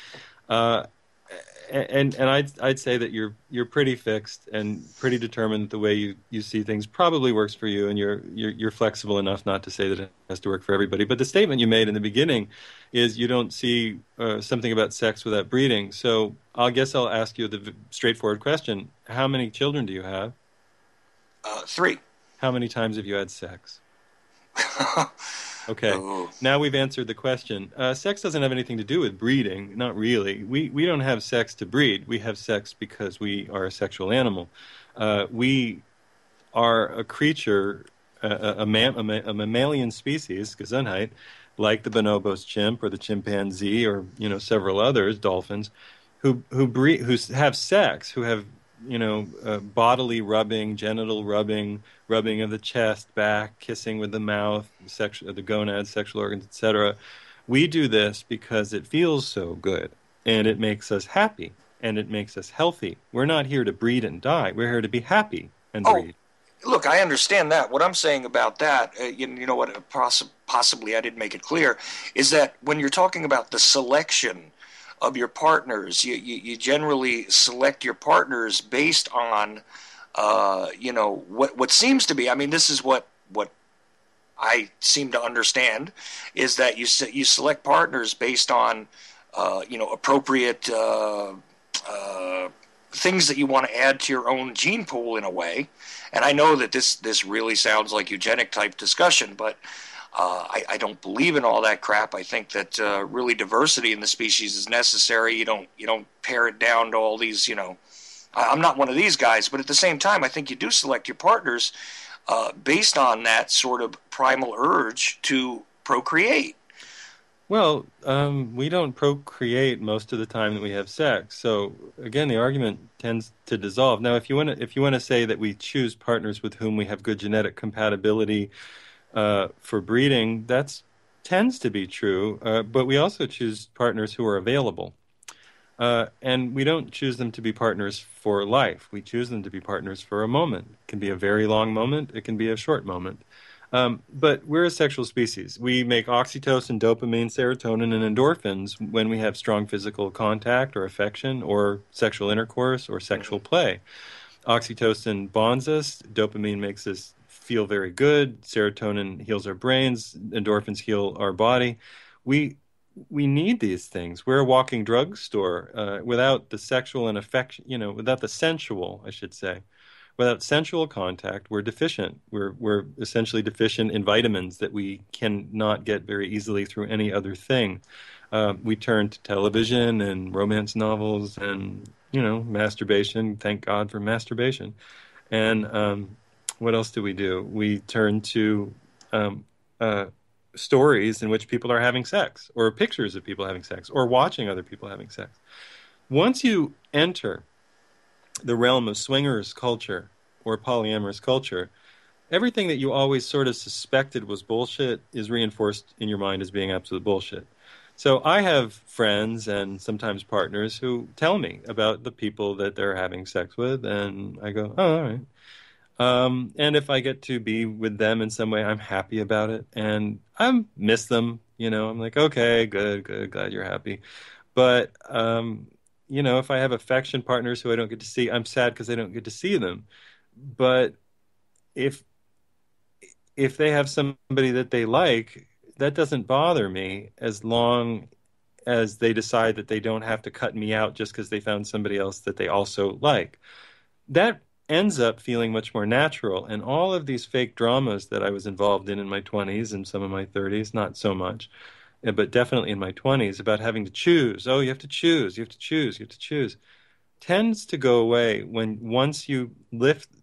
And I'd say that you're pretty fixed and pretty determined that the way you see things probably works for you, and you're flexible enough not to say that it has to work for everybody. But the statement you made in the beginning is you don't see something about sex without breeding. So I guess I'll ask you the straightforward question: how many children do you have? 3. How many times have you had sex? Okay, now we've answered the question. Sex doesn't have anything to do with breeding, not really. We don't have sex to breed. We have sex because we are a sexual animal. We are a creature, a mammalian species, Gesundheit, like the bonobos chimp or the chimpanzee or several others, dolphins, who have sex, who have bodily rubbing, genital rubbing of the chest, back, kissing with the mouth, the gonads, sexual organs, etc. We do this because it feels so good, and it makes us happy, and it makes us healthy. We're not here to breed and die. We're here to be happy and breed. Look, I understand that. What I'm saying about that, you know what, possibly I didn't make it clear, is that when you're talking about the selection of your partners, you generally select your partners based on, what seems to be. I mean, this is what I seem to understand, is that you select partners based on, appropriate things that you want to add to your own gene pool in a way. And I know that this really sounds like eugenic type discussion, but I don't believe in all that crap. I think that really diversity in the species is necessary. You don't pare it down to all these. I'm not one of these guys, but at the same time, I think you do select your partners based on that sort of primal urge to procreate. Well, we don't procreate most of the time that we have sex. So again, the argument tends to dissolve. Now, if you want to say that we choose partners with whom we have good genetic compatibility for breeding, that tends to be true, but we also choose partners who are available. And we don't choose them to be partners for life. We choose them to be partners for a moment. It can be a very long moment. It can be a short moment. But we're a sexual species. We make oxytocin, dopamine, serotonin, and endorphins when we have strong physical contact or affection or sexual intercourse or sexual play. Oxytocin bonds us. Dopamine makes us feel very good. Serotonin heals our brains. Endorphins heal our body. We need these things. We're a walking drugstore. Without the sexual and affection, without the sensual, I should say, without sensual contact, we're deficient. We're essentially deficient in vitamins that we cannot get very easily through any other thing. We turn to television and romance novels and masturbation. Thank God for masturbation. And what else do? We turn to stories in which people are having sex, or pictures of people having sex, or watching other people having sex. Once you enter the realm of swingers culture or polyamorous culture, everything that you always sort of suspected was bullshit is reinforced in your mind as being absolute bullshit. So I have friends and sometimes partners who tell me about the people that they're having sex with, and I go, oh, all right. And if I get to be with them in some way, I'm happy about it, and I miss them. I'm like, okay, good, glad you're happy. But if I have affection partners who I don't get to see, I'm sad because I don't get to see them. But if they have somebody that they like, that doesn't bother me as long as they decide that they don't have to cut me out just because they found somebody else that they also like. That ends up feeling much more natural. And all of these fake dramas that I was involved in my 20s and some of my 30s, not so much, but definitely in my 20s, about having to choose. Oh, you have to choose, you have to choose, you have to choose, tends to go away once you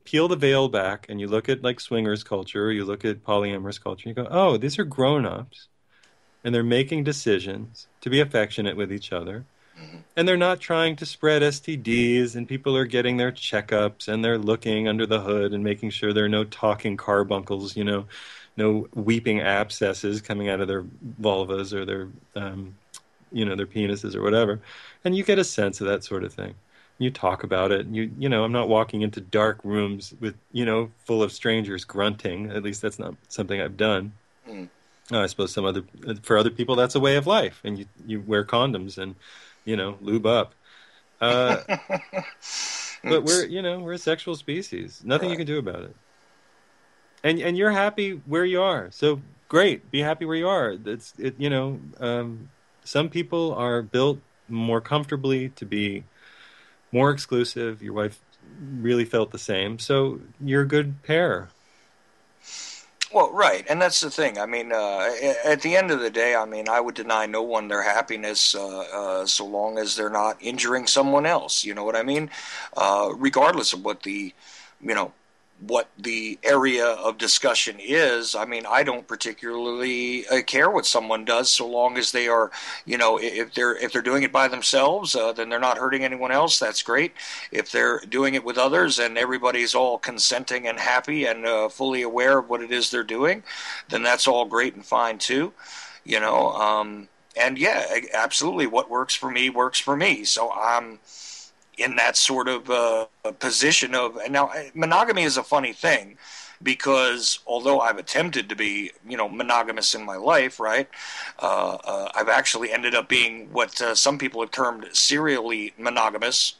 peel the veil back and you look at like swingers culture, or you look at polyamorous culture, and you go, oh, these are grown-ups, and they're making decisions to be affectionate with each other. And they're not trying to spread STDs, and people are getting their checkups, and they're looking under the hood and making sure there are no talking carbuncles, no weeping abscesses coming out of their vulvas or their, their penises or whatever. And you get a sense of that sort of thing. You talk about it. I'm not walking into dark rooms with, full of strangers grunting. At least that's not something I've done. I suppose for other people, that's a way of life, and you wear condoms and, lube up. But we're a sexual species. Nothing you can do about it. And you're happy where you are. So great. Be happy where you are. Some people are built more comfortably to be more exclusive. Your wife really felt the same. So you're a good pair. Well, right, and that's the thing. I mean, at the end of the day, I mean, I would deny no one their happiness so long as they're not injuring someone else. You know what I mean? Regardless of what the area of discussion is. I mean, I don't particularly care what someone does so long as they are, if they're doing it by themselves, then they're not hurting anyone else. That's great. If they're doing it with others and everybody's all consenting and happy and fully aware of what it is they're doing, then that's all great and fine too. And yeah, absolutely, what works for me works for me. So I'm in that sort of position of, and now monogamy is a funny thing, because although I've attempted to be, monogamous in my life, right, I've actually ended up being what some people have termed serially monogamous,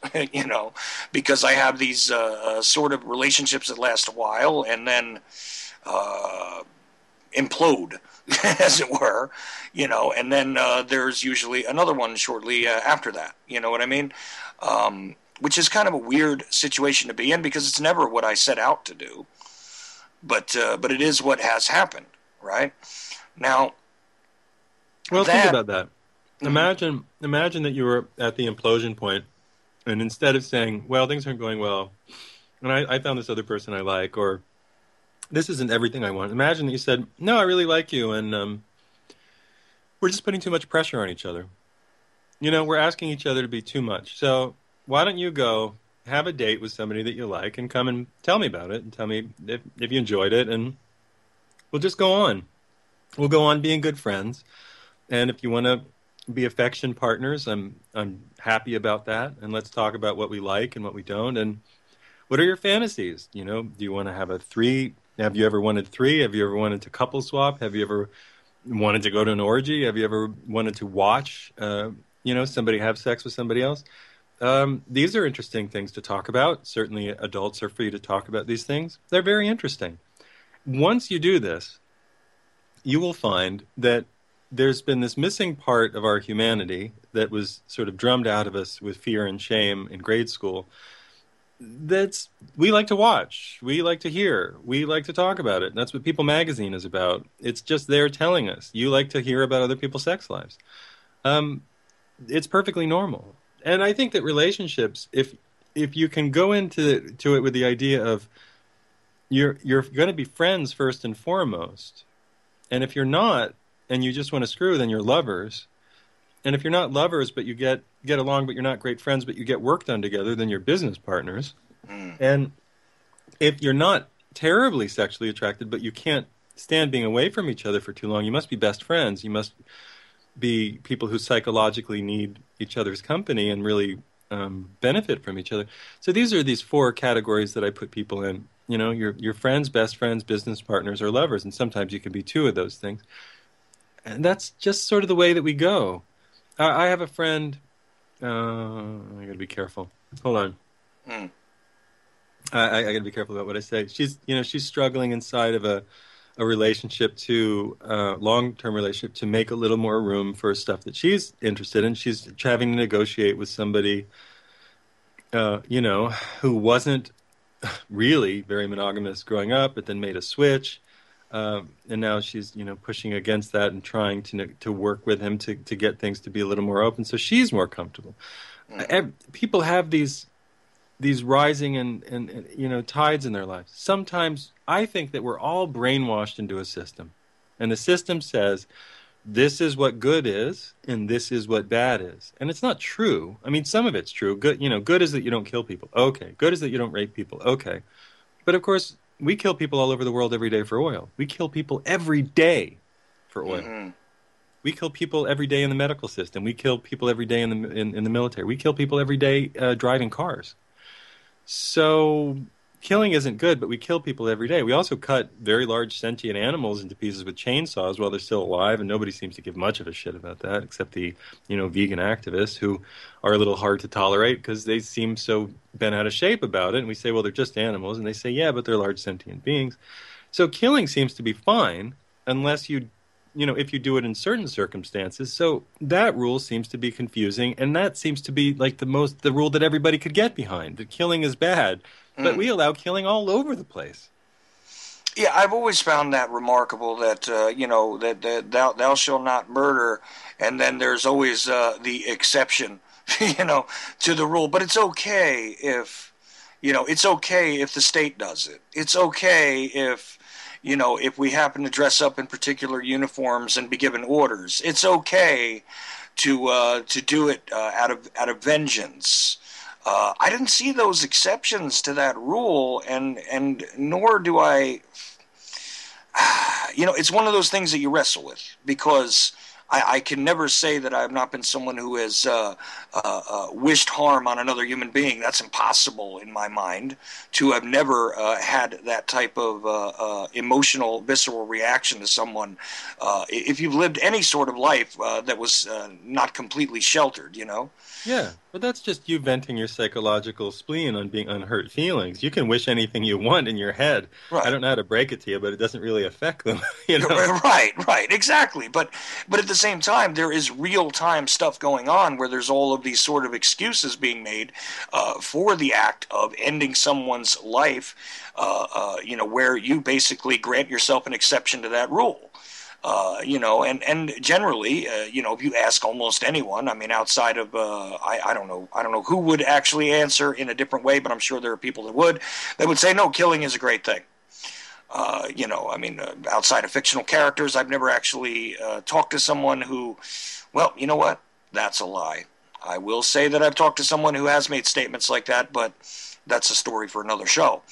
because I have these sort of relationships that last a while and then implode, as it were, and then there's usually another one shortly after that. You know what I mean? Which is kind of a weird situation to be in, because it's never what I set out to do, but it is what has happened, right? Now, think about that. Mm-hmm. Imagine that you were at the implosion point, and instead of saying, well, things aren't going well, and I found this other person I like, or this isn't everything I want. Imagine that you said, no, I really like you, and we're just putting too much pressure on each other. We're asking each other to be too much. So why don't you go have a date with somebody that you like and come and tell me about it and tell me if you enjoyed it, and we'll just go on. We'll go on being good friends. And if you want to be affection partners, I'm happy about that. And let's talk about what we like and what we don't. And what are your fantasies? Do you want to have a 3? Have you ever wanted 3? Have you ever wanted to couple swap? Have you ever wanted to go to an orgy? Have you ever wanted to watch, somebody have sex with somebody else? These are interesting things to talk about. Certainly adults are free to talk about these things. They're very interesting. Once you do this, you will find that there's been this missing part of our humanity that was sort of drummed out of us with fear and shame in grade school. We like to watch, we like to hear, we like to talk about it. That's what People Magazine is about. It's just they're telling us you like to hear about other people's sex lives. It's perfectly normal, and I think that relationships, if you can go into it with the idea of you're going to be friends first and foremost, and if you're not, and you just want to screw, then you're lovers. And if you're not lovers, but you get along, but you're not great friends, but you get work done together, then you're business partners. And if you're not terribly sexually attracted, but you can't stand being away from each other for too long, you must be best friends. You must be people who psychologically need each other's company and really benefit from each other. So these are these four categories that I put people in. You know, your friends, best friends, business partners, or lovers, and sometimes you can be two of those things. And that's just sort of the way that we go. I have a friend. I got to be careful. Hold on. I got to be careful about what I say. She's struggling inside of a relationship long-term relationship to make a little more room for stuff that she's interested in. She's having to negotiate with somebody, who wasn't really very monogamous growing up, but then made a switch. And now she's, pushing against that and trying to work with him to get things to be a little more open, so she's more comfortable. People have these rising and tides in their lives. Sometimes I think that we're all brainwashed into a system, and the system says this is what good is and this is what bad is, and it's not true. I mean, some of it's true. Good, good is that you don't kill people. Okay. Good is that you don't rape people. Okay. But of course, we kill people all over the world every day for oil. We kill people every day for oil. Mm-hmm. We kill people every day in the medical system. We kill people every day in the military. We kill people every day driving cars. So killing isn't good, but we kill people every day. We also cut very large sentient animals into pieces with chainsaws while they're still alive, and nobody seems to give much of a shit about that, except the vegan activists, who are a little hard to tolerate because they seem so bent out of shape about it. And we say, well, they're just animals, and they say, yeah, but they're large sentient beings. So killing seems to be fine unless if you do it in certain circumstances. So that rule seems to be confusing, and that seems to be like the rule that everybody could get behind, that killing is bad. But we allow killing all over the place. Yeah, I've always found that remarkable that, that thou shalt not murder, and then there's always the exception, to the rule. But it's okay if the state does it. It's okay if we happen to dress up in particular uniforms and be given orders. It's okay to do it out of vengeance. I didn't see those exceptions to that rule, and nor do I. It's one of those things that you wrestle with, because I can never say that I have not been someone who has wished harm on another human being. That's impossible in my mind, to have never had that type of emotional, visceral reaction to someone. If you've lived any sort of life that was not completely sheltered, Yeah, but that's just you venting your psychological spleen on being unhurt feelings. You can wish anything you want in your head. Right. I don't know how to break it to you, but it doesn't really affect them. Right, exactly. But at the same time, there is real-time stuff going on where there's all of these sort of excuses being made for the act of ending someone's life, where you basically grant yourself an exception to that rule. And generally, if you ask almost anyone, I mean, outside of, I don't know who would actually answer in a different way, but I'm sure there are people that would say, no, killing is a great thing. Outside of fictional characters, I've never actually talked to someone who, well, you know what? That's a lie. I will say that I've talked to someone who has made statements like that, but that's a story for another show.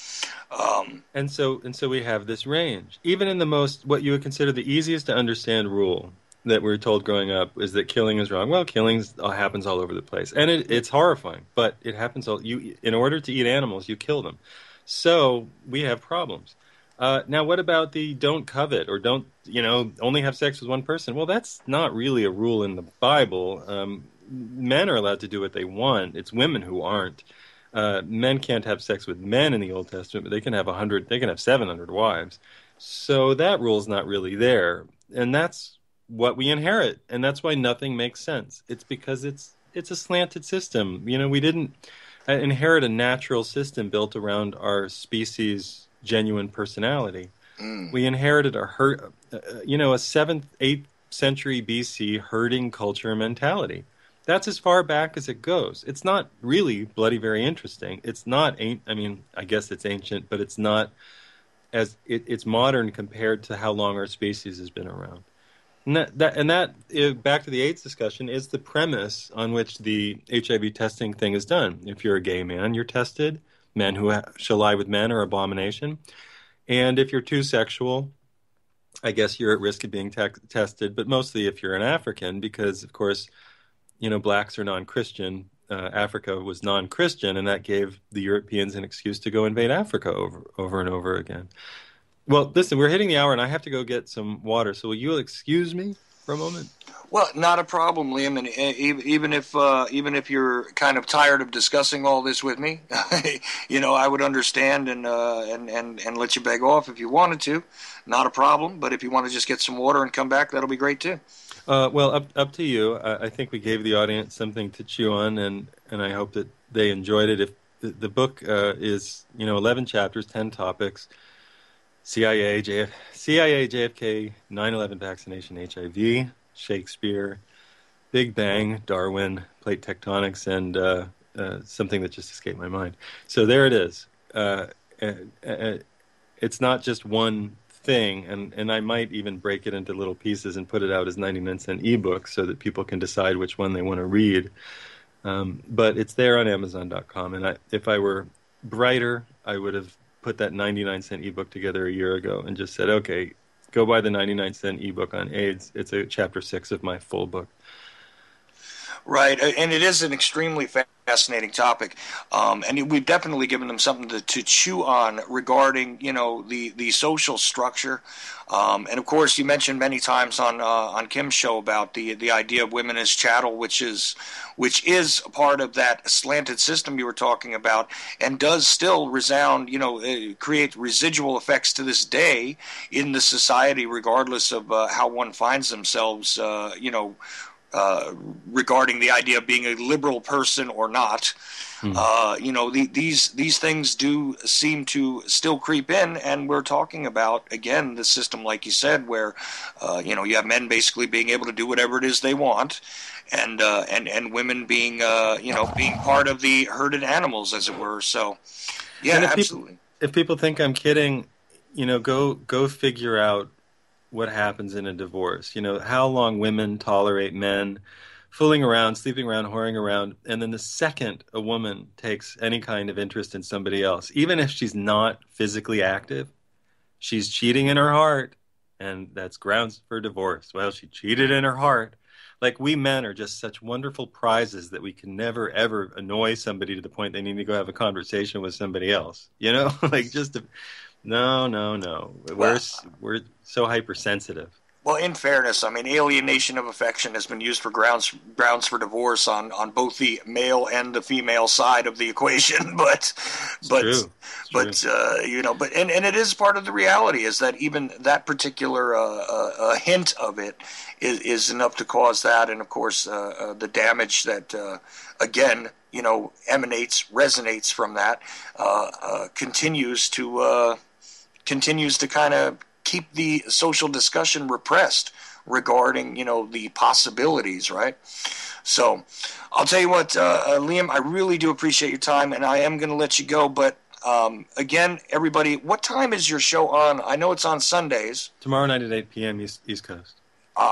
And so we have this range. Even in the what you would consider the easiest to understand rule that we were told growing up is that killing is wrong. Well, killing happens all over the place, and it's horrifying. But it happens in order to eat animals, you kill them. So we have problems. Now, what about the don't covet or don't only have sex with one person? Well, that's not really a rule in the Bible. men are allowed to do what they want. It's women who aren't. Men can't have sex with men in the Old Testament, but they can have 100. They can have 700 wives. So that rule's not really there, and that's what we inherit, and that's why nothing makes sense. It's because it's a slanted system. We didn't inherit a natural system built around our species' genuine personality. We inherited a 7th, 8th century BC herding culture mentality. That's as far back as it goes. It's not really bloody very interesting. It's not, I guess it's ancient, but it's not it's modern compared to how long our species has been around. And that back to the AIDS discussion, is the premise on which the HIV testing thing is done. If you're a gay man, you're tested. Men who shall lie with men are abomination. And if you're too sexual, I guess you're at risk of being tested, but mostly if you're an African, because, of course, blacks are non-Christian. Africa was non-Christian, and that gave the Europeans an excuse to go invade Africa over and over again. Well, listen, we're hitting the hour, and I have to go get some water, so will you excuse me for a moment? Well, not a problem, Liam. And even if you're kind of tired of discussing all this with me, I would understand and let you beg off if you wanted to. Not a problem. But if you want to just get some water and come back, that'll be great too. Well, up to you. I think we gave the audience something to chew on, and I hope that they enjoyed it. If the book is 11 chapters, 10 topics. CIA, JFK, 9/11 vaccination, HIV, Shakespeare, Big Bang, Darwin, plate tectonics, and something that just escaped my mind. So there it is. It's not just one thing, and I might even break it into little pieces and put it out as 99-cent ebooks so that people can decide which one they want to read. But it's there on Amazon.com, and if I were brighter, I would have put that 99-cent ebook together a year ago and just said, okay, go buy the 99-cent ebook on AIDS. It's a chapter 6 of my full book. Right, and it is an extremely fascinating topic, and we've definitely given them something to chew on regarding, the social structure, and of course, you mentioned many times on Kim's show about the idea of women as chattel, which is a part of that slanted system you were talking about, and does still resound, create residual effects to this day in the society, regardless of how one finds themselves, regarding the idea of being a liberal person or not. These things do seem to still creep in, and we're talking about, again, the system, like you said, where you have men basically being able to do whatever it is they want, and women being being part of the herded animals, as it were. So yeah, absolutely. If people think I'm kidding, go figure out what happens in a divorce. How long women tolerate men fooling around, sleeping around, whoring around, and then the second a woman takes any kind of interest in somebody else, even if she's not physically active, she's cheating in her heart, and that's grounds for divorce. Well, she cheated in her heart. Like, we men are just such wonderful prizes that we can never, ever annoy somebody to the point they need to go have a conversation with somebody else. Like, No. We're so hypersensitive. Well, in fairness, alienation of affection has been used for grounds for divorce on both the male and the female side of the equation. But it is part of the reality, is that even that particular hint of it is enough to cause that, and of course the damage that again resonates from that continues to kind of keep the social discussion repressed regarding, the possibilities, right? So I'll tell you what, Liam, I really do appreciate your time, and I am going to let you go. But again, everybody, what time is your show on? I know it's on Sundays. Tomorrow night at 8 p.m. East Coast.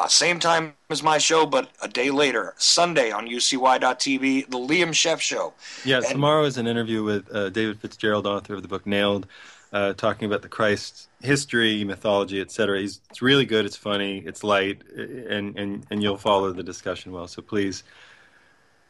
Same time as my show, but a day later, Sunday on UCY.tv, the Liam Scheff Show. Yeah, tomorrow is an interview with David Fitzgerald, author of the book Nailed, talking about the Christ history, mythology, etc. It's really good. It's funny. It's light, and you'll follow the discussion well. So please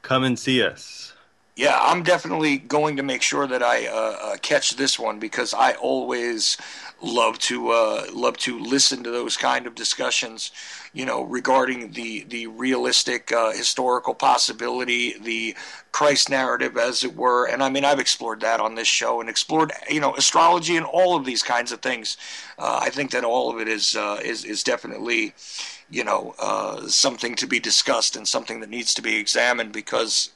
come and see us. Yeah, I'm definitely going to make sure that I catch this one, because I always love to listen to those kind of discussions, regarding the realistic historical possibility, the Christ narrative, as it were. And I mean, I've explored that on this show, and explored astrology and all of these kinds of things. I think that all of it is definitely something to be discussed, and something that needs to be examined, because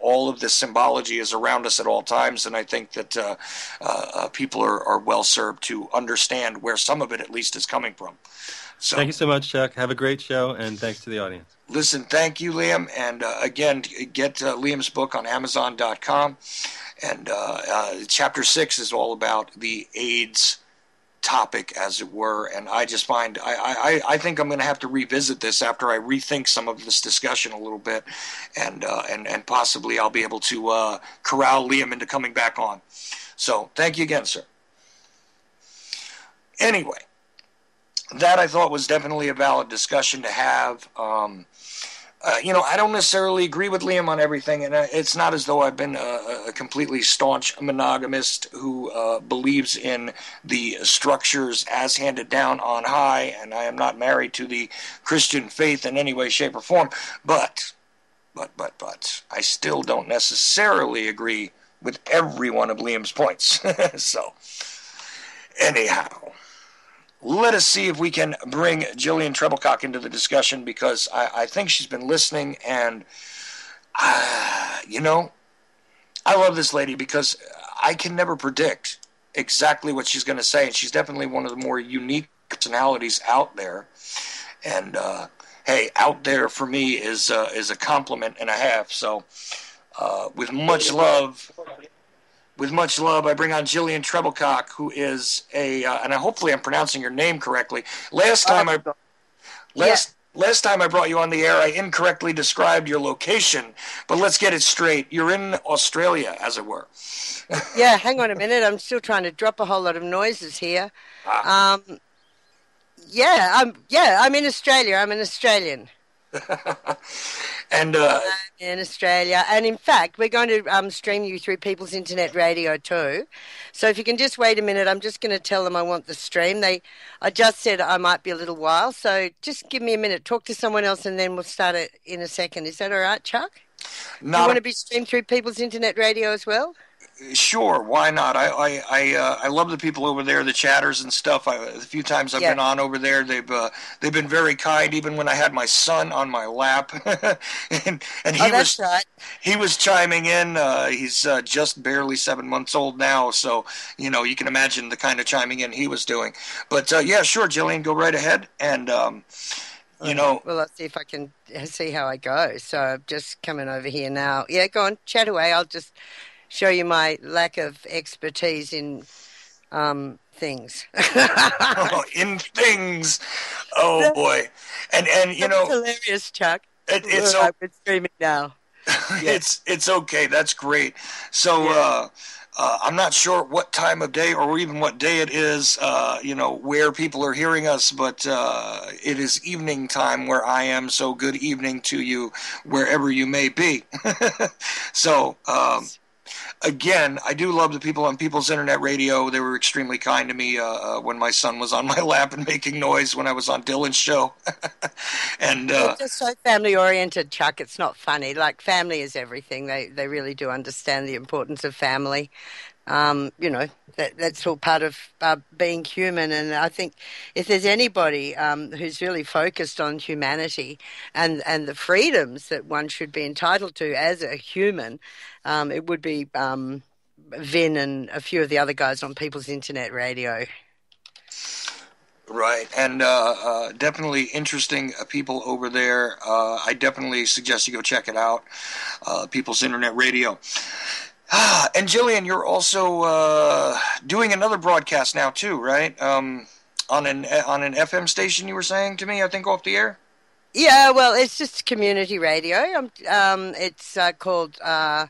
all of this symbology is around us at all times, and I think that people are well served to understand where some of it at least is coming from. So, thank you so much, Chuck. Have a great show, and thanks to the audience. Listen, thank you, Liam, and again, get Liam's book on Amazon.com, and Chapter 6 is all about the AIDS topic, as it were, and I just find I think I'm going to have to revisit this after I rethink some of this discussion a little bit, and possibly I'll be able to corral Liam into coming back on. So thank you again, sir. Anyway, that I thought was definitely a valid discussion to have. I don't necessarily agree with Liam on everything, and it's not as though I've been a completely staunch monogamist who believes in the structures as handed down on high, and I am not married to the Christian faith in any way, shape, or form. But, I still don't necessarily agree with every one of Liam's points. So, anyhow, let us see if we can bring Jillian Treblecock into the discussion, because I think she's been listening, and, I love this lady, because I can never predict exactly what she's going to say, and she's definitely one of the more unique personalities out there. And, hey, out there for me is a compliment and a half. So, with much love, I bring on Jillian Treblecock, who is and hopefully I'm pronouncing your name correctly. Last time I brought you on the air, I incorrectly described your location, but let's get it straight. You're in Australia, as it were. Yeah, hang on a minute. I'm still trying to drop a whole lot of noises here. I'm in Australia. I'm an Australian. And in Australia, and in fact, we're going to stream you through People's Internet Radio too. So if you can just wait a minute, I'm just going to tell them I want the stream. I just said I might be a little while, so just give me a minute. Talk to someone else, and then we'll start it in a second. Is that all right, Chuck? Do you want to be streamed through People's Internet Radio as well? Sure, why not? I love the people over there, the chatters and stuff. The few times I've been on over there, they've been very kind. Even when I had my son on my lap, and he was chiming in. He's just barely 7 months old now, so you can imagine the kind of chiming in he was doing. But yeah, sure, Jillian, go right ahead, and well, let's see if I can see how I go. So I'm just coming over here now. Yeah, go on, chat away. I'll just show you my lack of expertise in things. In things. Oh boy. And That's hilarious, Chuck. It's streaming now. It's okay. That's great. So I'm not sure what time of day or even what day it is, where people are hearing us, but it is evening time where I am, so good evening to you wherever you may be. So, again, I do love the people on People's Internet Radio. They were extremely kind to me when my son was on my lap and making noise when I was on Dylan's show. And it's just so family-oriented, Chuck. It's not funny. Like, family is everything. They really do understand the importance of family. That's all part of being human. And I think if there's anybody who's really focused on humanity and the freedoms that one should be entitled to as a human, it would be Vin and a few of the other guys on People's Internet Radio. Right, and definitely interesting people over there. I definitely suggest you go check it out, People's Internet Radio. And Jillian, you're also doing another broadcast now too, right? On an FM station, you were saying to me, I think, off the air? Yeah, well, it's just community radio. It's called 94.9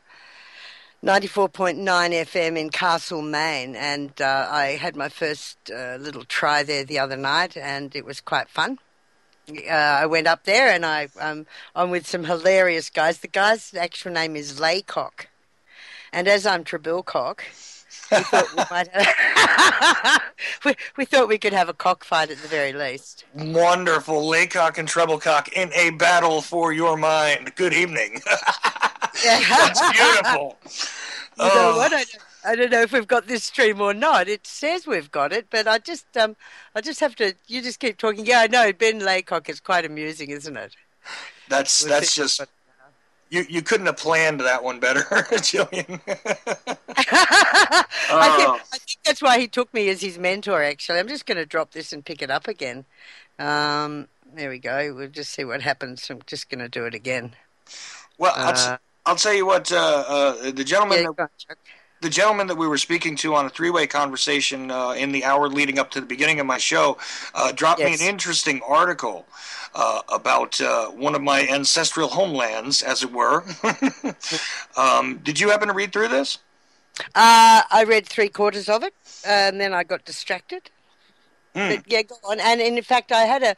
FM in Castle, Maine, and I had my first little try there the other night, and it was quite fun. I went up there, and I'm with some hilarious guys. The guy's actual name is Laycock. And as I'm Trebilcock, we thought we might have, we thought we could have a cockfight at the very least. Wonderful. Laycock and Treblecock in a battle for your mind. Good evening. That's beautiful. You know what? I don't know if we've got this stream or not. It says we've got it, but I just have to. You just keep talking. Yeah, I know. Ben Laycock is quite amusing, isn't it? That's just. You couldn't have planned that one better, Jillian. I think that's why he took me as his mentor, actually. I'm just going to drop this and pick it up again. There we go. We'll just see what happens. I'm just going to do it again. Well, I'll tell you what, the gentleman that we were speaking to on a three-way conversation in the hour leading up to the beginning of my show dropped me an interesting article about one of my ancestral homelands, as it were. Did you happen to read through this? I read 3/4 of it, and then I got distracted. But yeah, go on. And in fact, I had a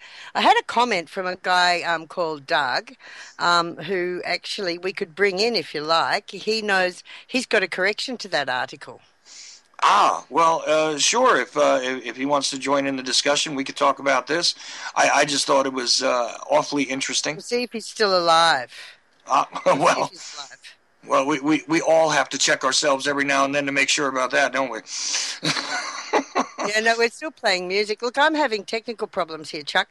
comment from a guy called Doug, who actually we could bring in if you like. He knows he's got a correction to that article. Well, sure. If he wants to join in the discussion, we could talk about this. I just thought it was awfully interesting. We'll see if he's still alive. Well, we all have to check ourselves every now and then to make sure about that, don't we? Yeah, no, we're still playing music. Look, I'm having technical problems here, Chuck.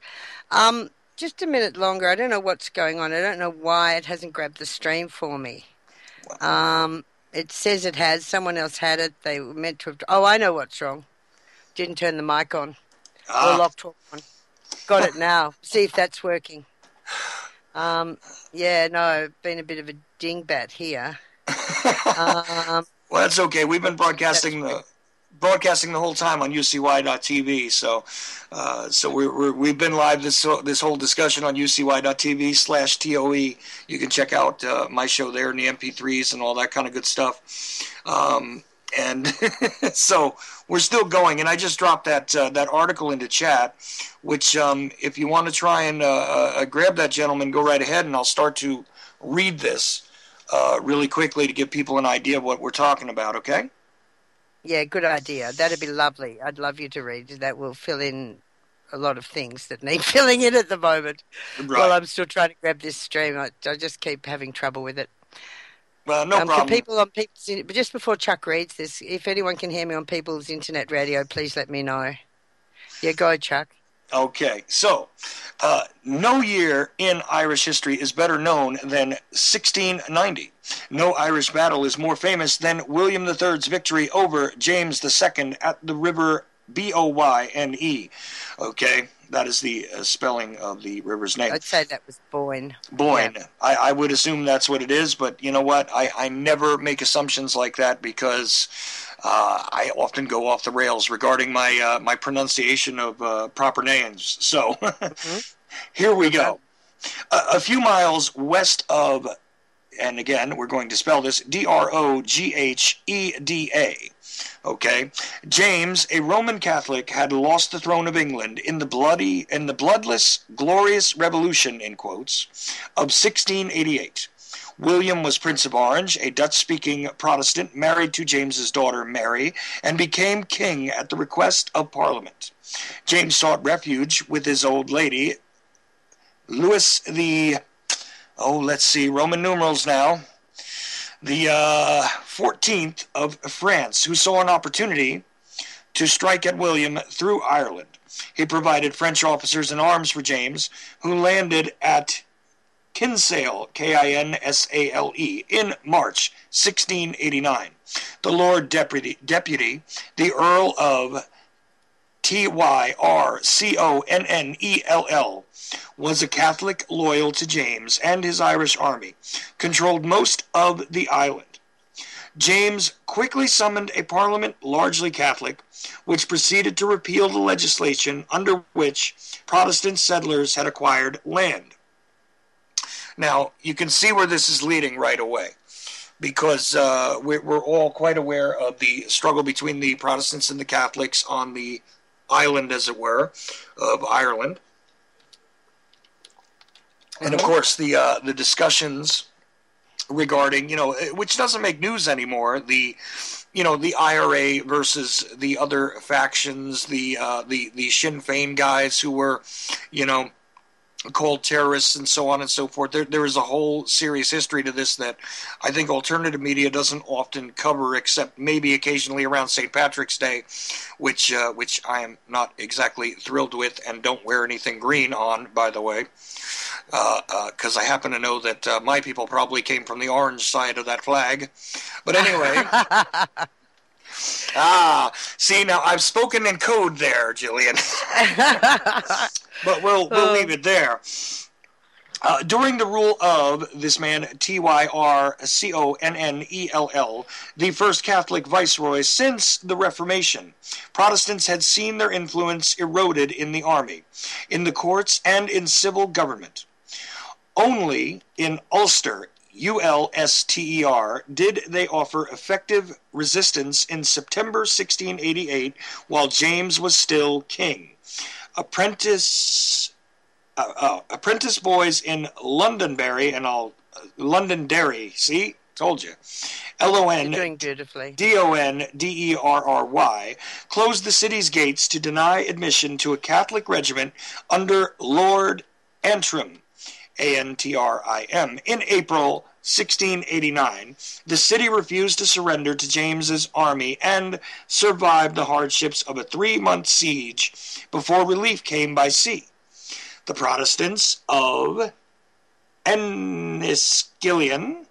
Just a minute longer. I don't know what's going on. I don't know why it hasn't grabbed the stream for me. It says it has. Someone else had it. They were meant to have... Oh, I know what's wrong. Didn't turn the mic on. Or lock talk on. Got it now. See if that's working. Yeah, no, been a bit of a dingbat here. Well, that's okay. We've been broadcasting the whole time on UCY.tv, so we've been live this whole discussion on UCY.tv/TOE. You can check out my show there in the MP3s and all that kind of good stuff. And so we're still going, and I just dropped that article into chat, which if you want to try and grab that, gentleman, go right ahead, and I'll start to read this really quickly to give people an idea of what we're talking about, okay? Yeah, good idea. That'd be lovely. I'd love you to read. That will fill in a lot of things that need filling in at the moment. Right. Well, I'm still trying to grab this stream. I just keep having trouble with it. Well, no problem. For people on People's, but just before Chuck reads this, if anyone can hear me on People's Internet Radio, please let me know. Yeah, go, Chuck. Okay, so no year in Irish history is better known than 1690. No Irish battle is more famous than William III's victory over James II at the river Boyne. Okay, that is the spelling of the river's name. I'd say that was Boyne. Boyne. Yeah. I would assume that's what it is, but you know what? I never make assumptions like that because I often go off the rails regarding my pronunciation of proper names. So here we go. A few miles west of, and again, we're going to spell this, Drogheda. Okay, James, a Roman Catholic, had lost the throne of England in the bloodless, glorious revolution, in quotes, of 1688. William was Prince of Orange, a Dutch-speaking Protestant married to James's daughter Mary, and became king at the request of Parliament. James sought refuge with his old lady, Louis the, Roman numerals now, the 14th of France, who saw an opportunity to strike at William through Ireland. He provided French officers and arms for James, who landed at Kinsale, Kinsale, in March 1689. The Lord Deputy, the Earl of Tyrconnell, was a Catholic loyal to James and his Irish army, controlled most of the island. James quickly summoned a parliament largely Catholic, which proceeded to repeal the legislation under which Protestant settlers had acquired land. Now, you can see where this is leading right away, because we're all quite aware of the struggle between the Protestants and the Catholics on the island, as it were, of Ireland. And, of course, the discussions regarding, which doesn't make news anymore, the IRA versus the other factions, the Sinn Féin guys who were, called terrorists and so on and so forth. There is a whole serious history to this that I think alternative media doesn't often cover, except maybe occasionally around St. Patrick's Day, which I am not exactly thrilled with, and don't wear anything green on, by the way, because I happen to know that my people probably came from the orange side of that flag. But anyway... see, now I've spoken in code there, Jillian. But we'll leave it there. During the rule of this man, Tyrconnell, the first Catholic viceroy since the Reformation, Protestants had seen their influence eroded in the army, in the courts, and in civil government. Only in Ulster, Ulster, did they offer effective resistance in September 1688 while James was still king. Apprentice boys in Londonderry, see, told you, Londerry, closed the city's gates to deny admission to a Catholic regiment under Lord Antrim, Antrim. In April 1689, the city refused to surrender to James's army and survived the hardships of a 3-month siege before relief came by sea. The Protestants of Enniskillen,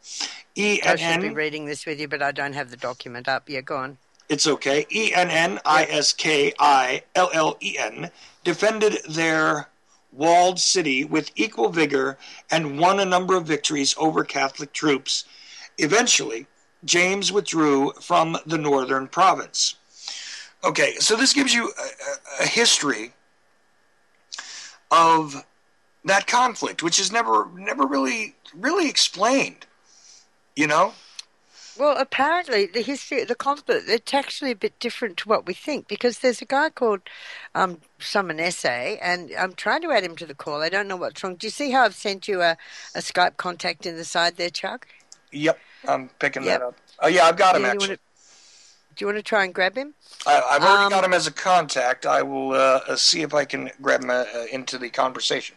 I should be reading this with you, but I don't have the document up. Yeah, go on. It's okay. Enniskillen defended their walled city with equal vigor and won a number of victories over Catholic troops. Eventually, James withdrew from the northern province. Okay, so this gives you a history of that conflict, which is never really explained, Well, apparently the history of the conflict, it's actually a bit different to what we think, because there's a guy called Summon Essay, and I'm trying to add him to the call. I don't know what's wrong. Do you see how I've sent you a Skype contact in the side there, Chuck? Yep, I'm picking that up. Oh, yeah, I've got him, actually. Do you want to try and grab him? I've already got him as a contact. I will see if I can grab him into the conversation.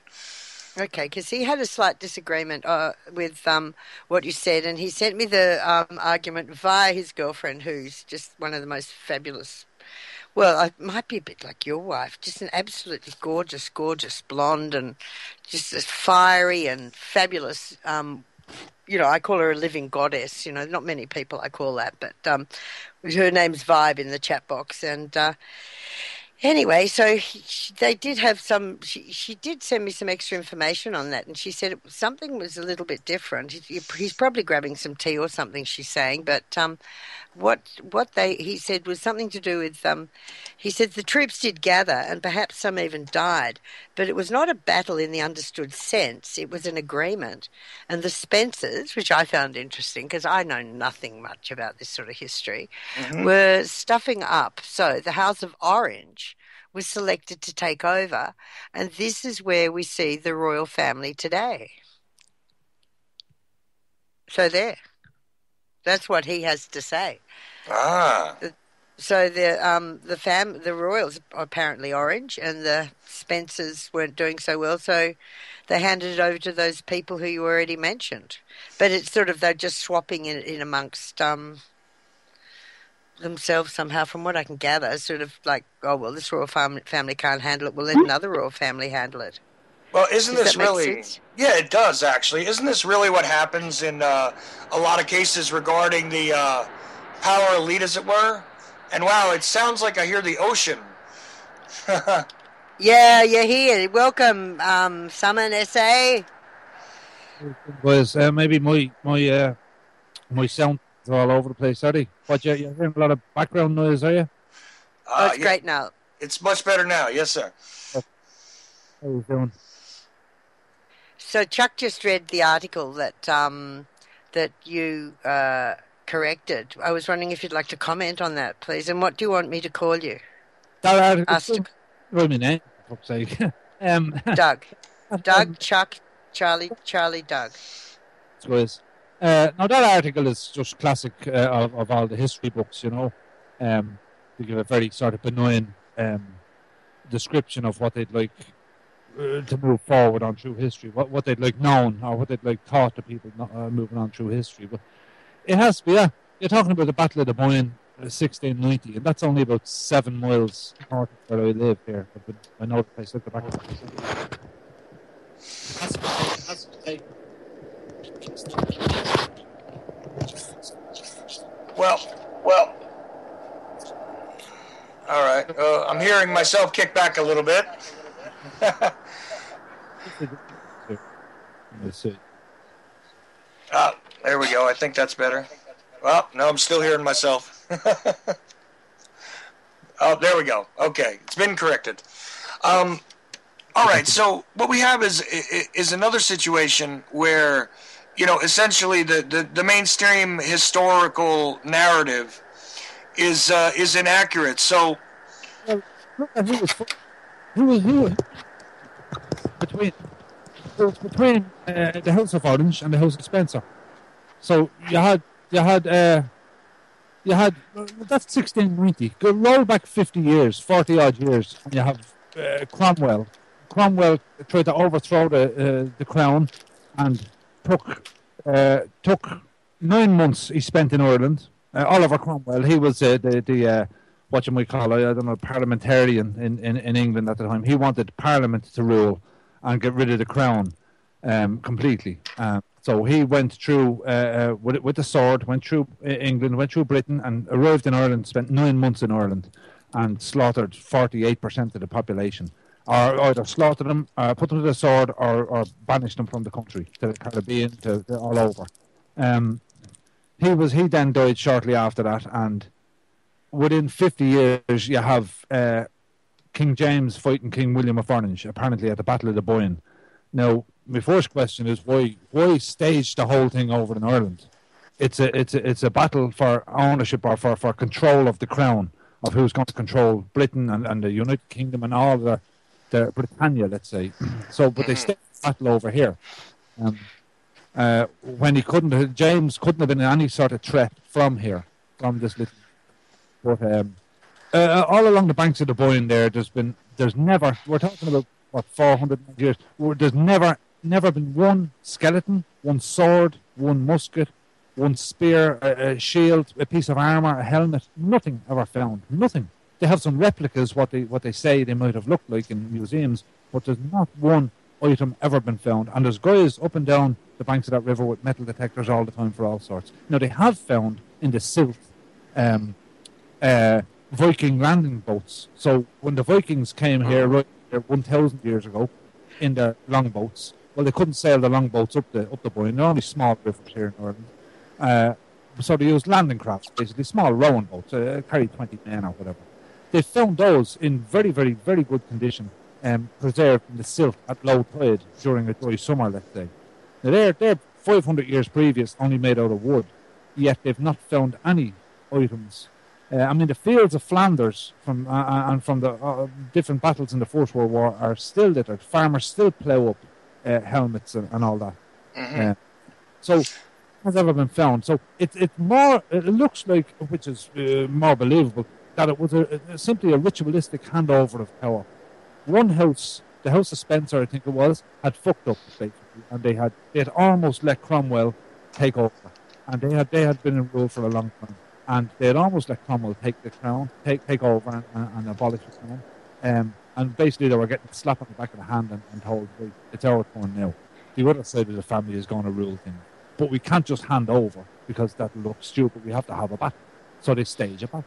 Okay, because he had a slight disagreement with what you said, and he sent me the argument via his girlfriend, who's just one of the most fabulous. Well, it might be a bit like your wife, just an absolutely gorgeous, gorgeous blonde, and just as fiery and fabulous. I call her a living goddess. Not many people I call that, but her name's Vibe in the chat box, and. Anyway, so they did have some. She did send me some extra information on that, and she said something was a little bit different. He's probably grabbing some tea or something. She's saying, but what he said was something to do with. He said the troops did gather, and perhaps some even died, but it was not a battle in the understood sense. It was an agreement, and the Spencers, which I found interesting because I know nothing much about this sort of history, were stuffing up. So the House of Orange was selected to take over, and this is where we see the royal family today. So that's what he has to say. So the royals are apparently orange, and the Spencers weren't doing so well, so they handed it over to those people who you already mentioned. But it's sort of they're just swapping it in amongst themselves somehow, from what I can gather. Sort of like, oh well, this royal family can't handle it. We'll let another royal family handle it. Well, isn't this really? Yeah, it does actually. Isn't this really what happens in a lot of cases regarding the power elite, as it were? And wow, it sounds like I hear the ocean. Yeah, you're here. Welcome, Summon SA. Was maybe my sound is all over the place, are they? But you're hearing a lot of background noise, are you? It's great now. It's much better now, yes, sir. How are you doing? So Chuck just read the article that that you corrected. I was wondering if you'd like to comment on that, please. And what do you want me to call you? What my name? For fuck's sake. Doug. Doug, Chuck, Charlie, Doug. Squares. Now that article is just classic of all the history books, you know. They give a very sort of benign description of what they'd like to move forward on through history, what they'd like known or what they'd like taught to people moving on through history. But it has to be, yeah. You're talking about the Battle of the Boyne, 1690, and that's only about 7 miles north of where I live here. I know the place at the back. Well. All right. I'm hearing myself kick back a little bit. There we go. I think that's better. Well, no, I'm still hearing myself. Oh, there we go. Okay, it's been corrected. All right. So what we have is another situation where, you know, essentially the mainstream historical narrative is inaccurate. So who between the House of Orange and the House of Spencer. So you had that's 1690. Go roll back 50 years, 40 odd years, and you have Cromwell. Cromwell tried to overthrow the crown and took 9 months he spent in Ireland. Oliver Cromwell, he was the what you might call, I don't know, parliamentarian in England at the time. He wanted Parliament to rule and get rid of the crown completely. So he went through with the sword, went through England, went through Britain, and arrived in Ireland, spent 9 months in Ireland, and slaughtered 48% of the population. Or either slaughtered them, put them to the sword, or banished them from the country, to the Caribbean, to all over. He then died shortly after that, and within 50 years, you have King James fighting King William of Orange, apparently at the Battle of the Boyne. Now, my first question is why stage the whole thing over in Ireland? It's a battle for ownership or for control of the crown, of who's going to control Britain and the United Kingdom and all the Britannia, let's say. So, but they staged the battle over here. When James couldn't have been any sort of threat from here, from this little. But all along the banks of the Boyne, there's never. We're talking about 400 years. There's never been one skeleton, one sword, one musket, one spear, a shield, a piece of armor, a helmet. Nothing ever found. Nothing. They have some replicas, what they say they might have looked like in museums, but there's not one item ever been found. And there's guys up and down the banks of that river with metal detectors all the time for all sorts. Now, they have found in the silt Viking landing boats. So when the Vikings came here, right, 1,000 years ago, in their longboats, well, they couldn't sail the longboats up the Boyne. They're only small rivers here in Ireland. So they used landing crafts, basically small rowing boats, carry 20 men or whatever. They found those in very, very, very good condition, preserved in the silt at low tide during a dry summer, let's say. Now they're 500 years previous, only made out of wood, yet they've not found any items. The fields of Flanders from the different battles in the First World War are still littered. Farmers still plough up helmets and all that. Mm-hmm. So has ever been found. So it's more. It looks like, which is more believable, that it was simply a ritualistic handover of power. One house, the House of Spencer, I think it was, had fucked up basically, and they had almost let Cromwell take over, and they had been in rule for a long time, and they had almost let Cromwell take the crown, take over and abolish the crown, and basically they were getting slapped on the back of the hand and told, "Wait, it's our turn now. The other side of the family is going to rule things, but we can't just hand over because that looks stupid. We have to have a battle." So they stage a battle.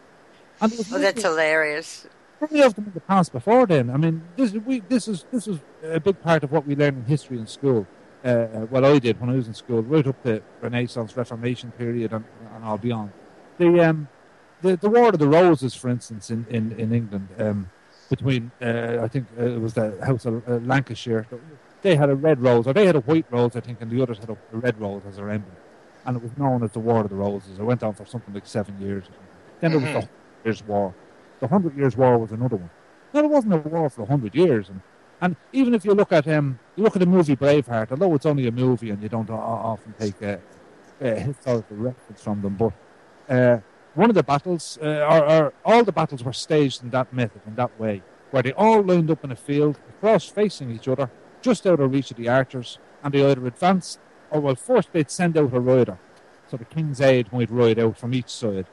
And that's hilarious. Many of them in the past before then. I mean, this is a big part of what we learn in history in school. Well, I did when I was in school, right up to Renaissance, Reformation period, and all beyond. The War of the Roses, for instance, in England, between I think it was the House of Lancashire, they had a red rose, or they had a white rose, I think, and the others had a red rose as their emblem, and it was known as the War of the Roses. It went on for something like 7 years. Then there was the 100 Years' War. The 100 Years' War was another one. No, it wasn't a war for 100 years. And even if you look at the movie Braveheart, although it's only a movie and you don't often take historical records from them. But one of the battles, or all the battles were staged in that method, in that way, where they all lined up in a field, cross-facing each other, just out of reach of the archers, and they either advanced, or well, first they'd send out a rider, so the king's aide might ride out from each side,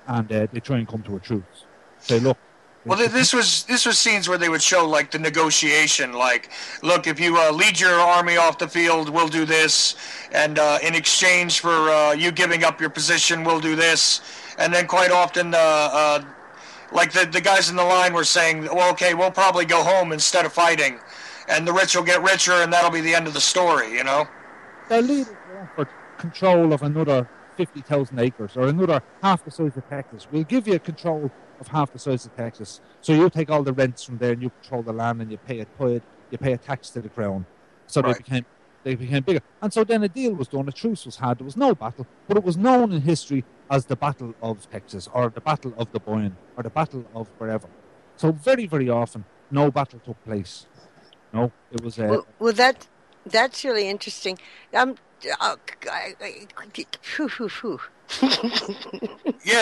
and they try and come to a truce. Say, look. Well, this was scenes where they would show like the negotiation, like, look, if you lead your army off the field, we'll do this, and in exchange for you giving up your position, we'll do this, and then quite often, like the guys in the line were saying, well, okay, we'll probably go home instead of fighting, and the rich will get richer, and that'll be the end of the story, you know. The leaders offered control of another 50,000 acres, or another half the size of Texas. We'll give you control of half the size of Texas. So you take all the rents from there and you control the land and you pay a tax to the crown. So right. they became bigger. And so then a deal was done, a truce was had, there was no battle, but it was known in history as the Battle of Texas, or the Battle of the Boyne, or the Battle of wherever. So very, very often no battle took place. No, it was well that's really interesting. Yeah,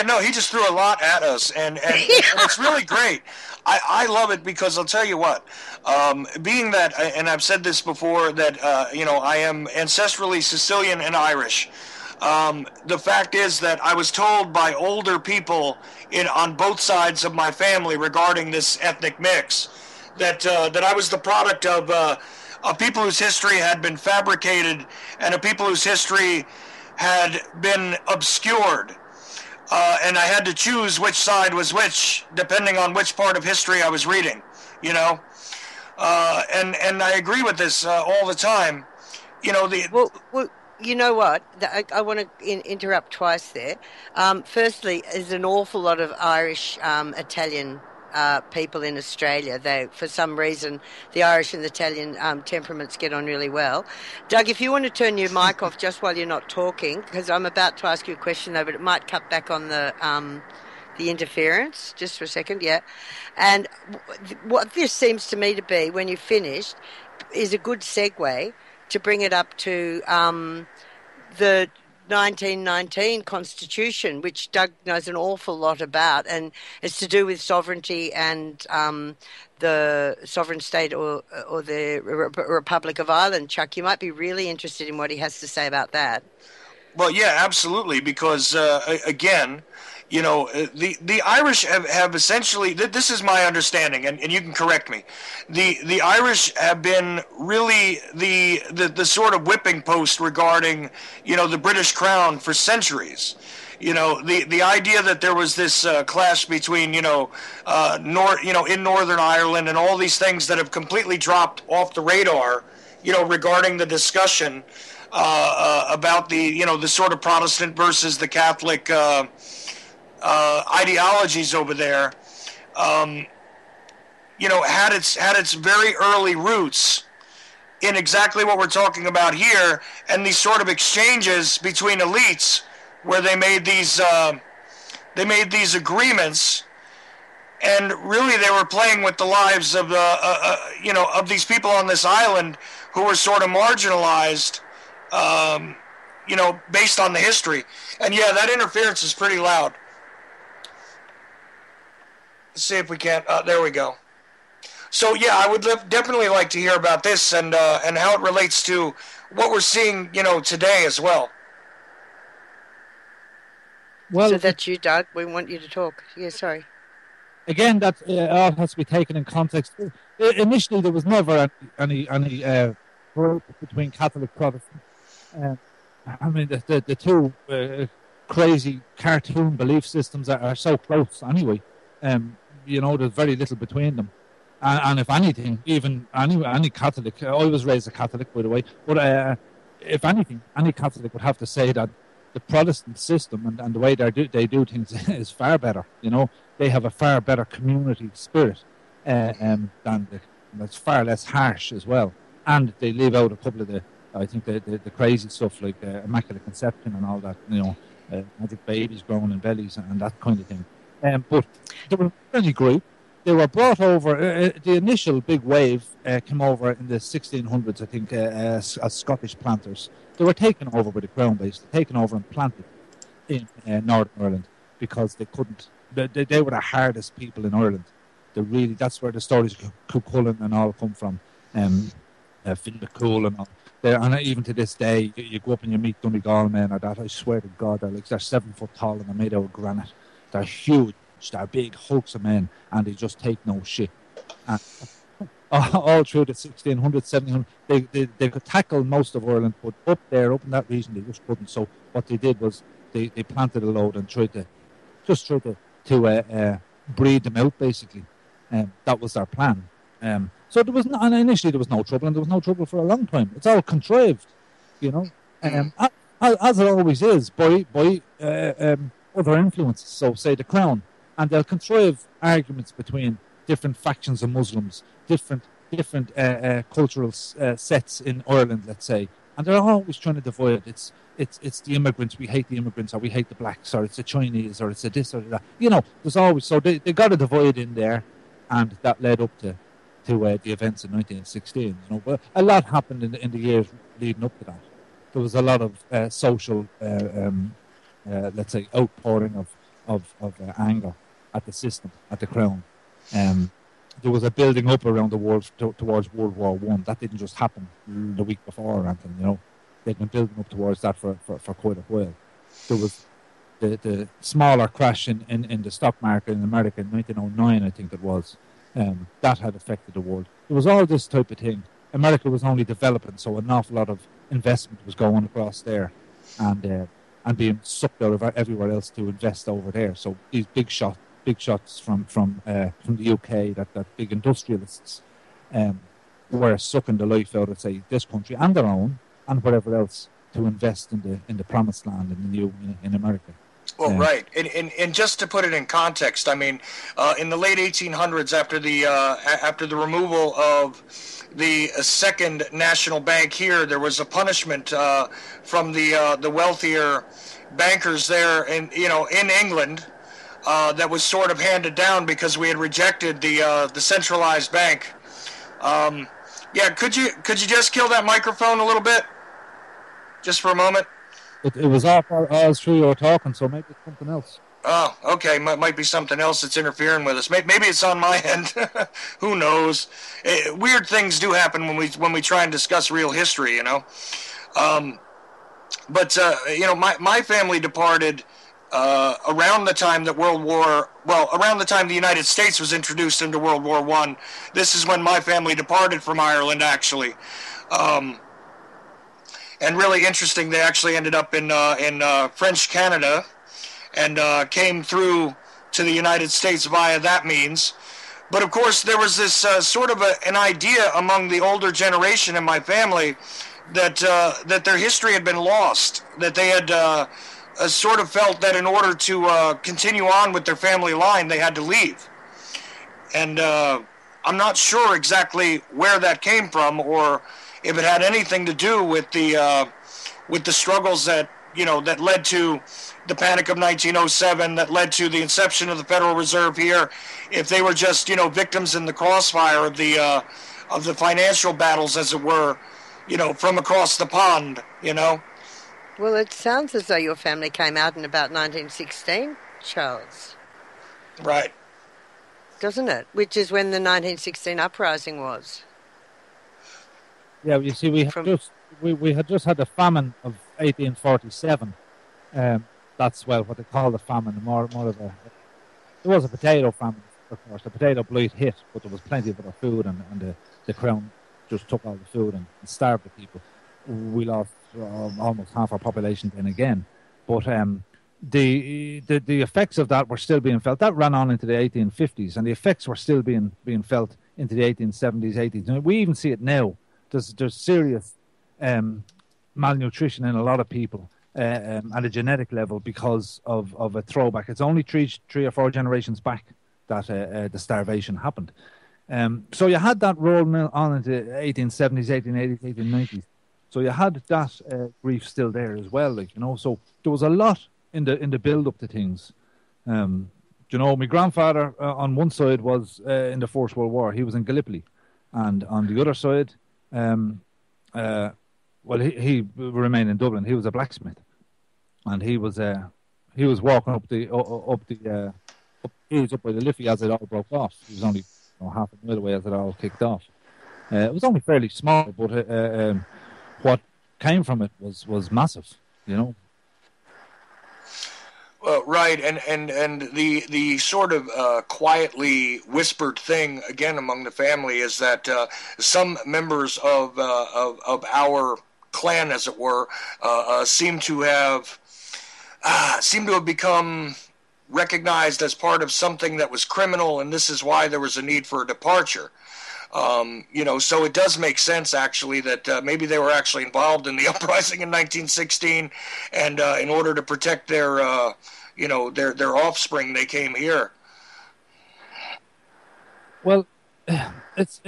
no, he just threw a lot at us, and it's really great. I love it because I'll tell you what, being that, and I've said this before, that I am ancestrally Sicilian and Irish. The fact is that I was told by older people on both sides of my family regarding this ethnic mix that I was the product of people whose history had been fabricated and of people whose history had been obscured. And I had to choose which side was which, depending on which part of history I was reading, you know. And I agree with this all the time. You know, Well, you know what? I want to interrupt twice there. Firstly, there's an awful lot of Irish, Italian people in Australia. They, for some reason, the Irish and the Italian temperaments get on really well. Doug, if you want to turn your mic off just while you're not talking, because I'm about to ask you a question though, but it might cut back on the interference, just for a second, yeah. And what this seems to me to be, when you're finished, is a good segue to bring it up to the 1919 Constitution, which Doug knows an awful lot about, and it's to do with sovereignty and the sovereign state or the Republic of Ireland. Chuck, you might be really interested in what he has to say about that. Well, yeah, absolutely, because, again, you know, the Irish have essentially, this is my understanding, and you can correct me, the Irish have been really the sort of whipping post regarding, you know, the British Crown for centuries. You know, the idea that there was this clash between, in Northern Ireland and all these things that have completely dropped off the radar, you know, regarding the discussion about the sort of Protestant versus the Catholic ideologies over there, had its very early roots in exactly what we're talking about here, and these sort of exchanges between elites where they made these agreements, and really they were playing with the lives of of these people on this island who were sort of marginalized, based on the history. And yeah, that interference is pretty loud. Let's see if we can. There we go. So yeah, I would definitely like to hear about this and how it relates to what we're seeing, today as well. Well, so that's you, Doug. We want you to talk. Yeah, sorry. Again, that all has to be taken in context. Initially, there was never any group between Catholic Protestant. The two crazy cartoon belief systems are so close anyway. There's very little between them. And if anything, even any Catholic, I was raised a Catholic, by the way, but if anything, any Catholic would have to say that the Protestant system and the way they do things is far better. They have a far better community spirit that's far less harsh as well. And they leave out a couple of the crazy stuff like Immaculate Conception and all that, magic babies growing in bellies and that kind of thing. But there was any group, they were brought over. The initial big wave came over in the 1600s, I think, as Scottish planters. They were taken over by the Crown, basically, taken over and planted in Northern Ireland because they couldn't. They were the hardest people in Ireland. That's where the stories of Cuchulainn and all come from. Finn McCool and all. And even to this day, you go up and you meet Donegal men or that. I swear to God, they're 7 foot tall and they're made out of granite. They're huge. They're big hulks of men, and they just take no shit. And all through the 1600s, 1700s, they could tackle most of Ireland, but up in that region, they just couldn't. So what they did was they planted a load and tried to breed them out, basically. That was their plan. So there was initially there was no trouble, and there was no trouble for a long time. It's all contrived, you know, as it always is by other influences. So say the Crown, and they'll contrive arguments between different factions of Muslims, different cultural sets in Ireland, let's say, and they're always trying to divide. It's the immigrants, we hate the immigrants, or we hate the blacks, or it's the Chinese, or it's a this or that. You know, there's always, so they got a divide in there, and that led up to the events in 1916. You know, but a lot happened in the years leading up to that. There was a lot of social, let's say, outpouring of anger at the system, at the Crown. There was a building up around the world towards World War I. That didn't just happen the week before or anything, you know. They'd been building up towards that for quite a while. There was the smaller crash in the stock market in America in 1909, I think it was. That had affected the world. There was all this type of thing. America was only developing, so an awful lot of investment was going across there, and being sucked out of everywhere else to invest over there. So these big shots from the UK, that big industrialists were sucking the life out of, say, this country and their own and whatever else to invest in the promised land in America. Well, right, and just to put it in context, I mean, in the late 1800s, after the removal of the Second National Bank here, there was a punishment from the wealthier bankers there, in England, that was sort of handed down because we had rejected the centralized bank. Could you just kill that microphone a little bit, just for a moment? It was off as through you were talking, so maybe it's something else. Oh, okay. Might be something else that's interfering with us. Maybe it's on my end. Who knows? Weird things do happen when we try and discuss real history, you know. My family departed around the time that around the time the United States was introduced into World War I. This is when my family departed from Ireland, actually. And really interesting, they actually ended up in French Canada and came through to the United States via that means. But of course, there was this sort of an idea among the older generation in my family that their history had been lost, that they had sort of felt that in order to continue on with their family line, they had to leave. And I'm not sure exactly where that came from, or if it had anything to do with the struggles that led to the Panic of 1907, that led to the inception of the Federal Reserve here, if they were just victims in the crossfire of the financial battles, as it were, from across the pond, Well, it sounds as though your family came out in about 1916, Charles. Right. Doesn't it? Which is when the 1916 uprising was. Yeah, you see, we had just had the famine of 1847. That's what they call the famine. More of a, it was a potato famine, of course. The potato blight hit, but there was plenty of other food, and the Crown just took all the food and starved the people. We lost almost half our population then again, but the effects of that were still being felt. That ran on into the 1850s, and the effects were still being felt into the 1870s, 80s. And we even see it now. There's serious malnutrition in a lot of people at a genetic level because of a throwback. It's only three or four generations back that the starvation happened. So you had that rolling on into 1870s, 1880s, 1890s. So you had that grief still there as well, So there was a lot in the build up to things. You know, my grandfather on one side was in the First World War. He was in Gallipoli. And on the other side, he remained in Dublin. He was a blacksmith. And he was walking up the hills up by the Liffey as it all broke off. He was only half a mile away as it all kicked off. It was only fairly small, but what came from it was massive, you know. Right, and the sort of quietly whispered thing again among the family is that some members of our clan, as it were, seem to have become recognized as part of something that was criminal, and this is why there was a need for a departure. So it does make sense, actually, that maybe they were actually involved in the uprising in 1916, and in order to protect their offspring, they came here. Well, it's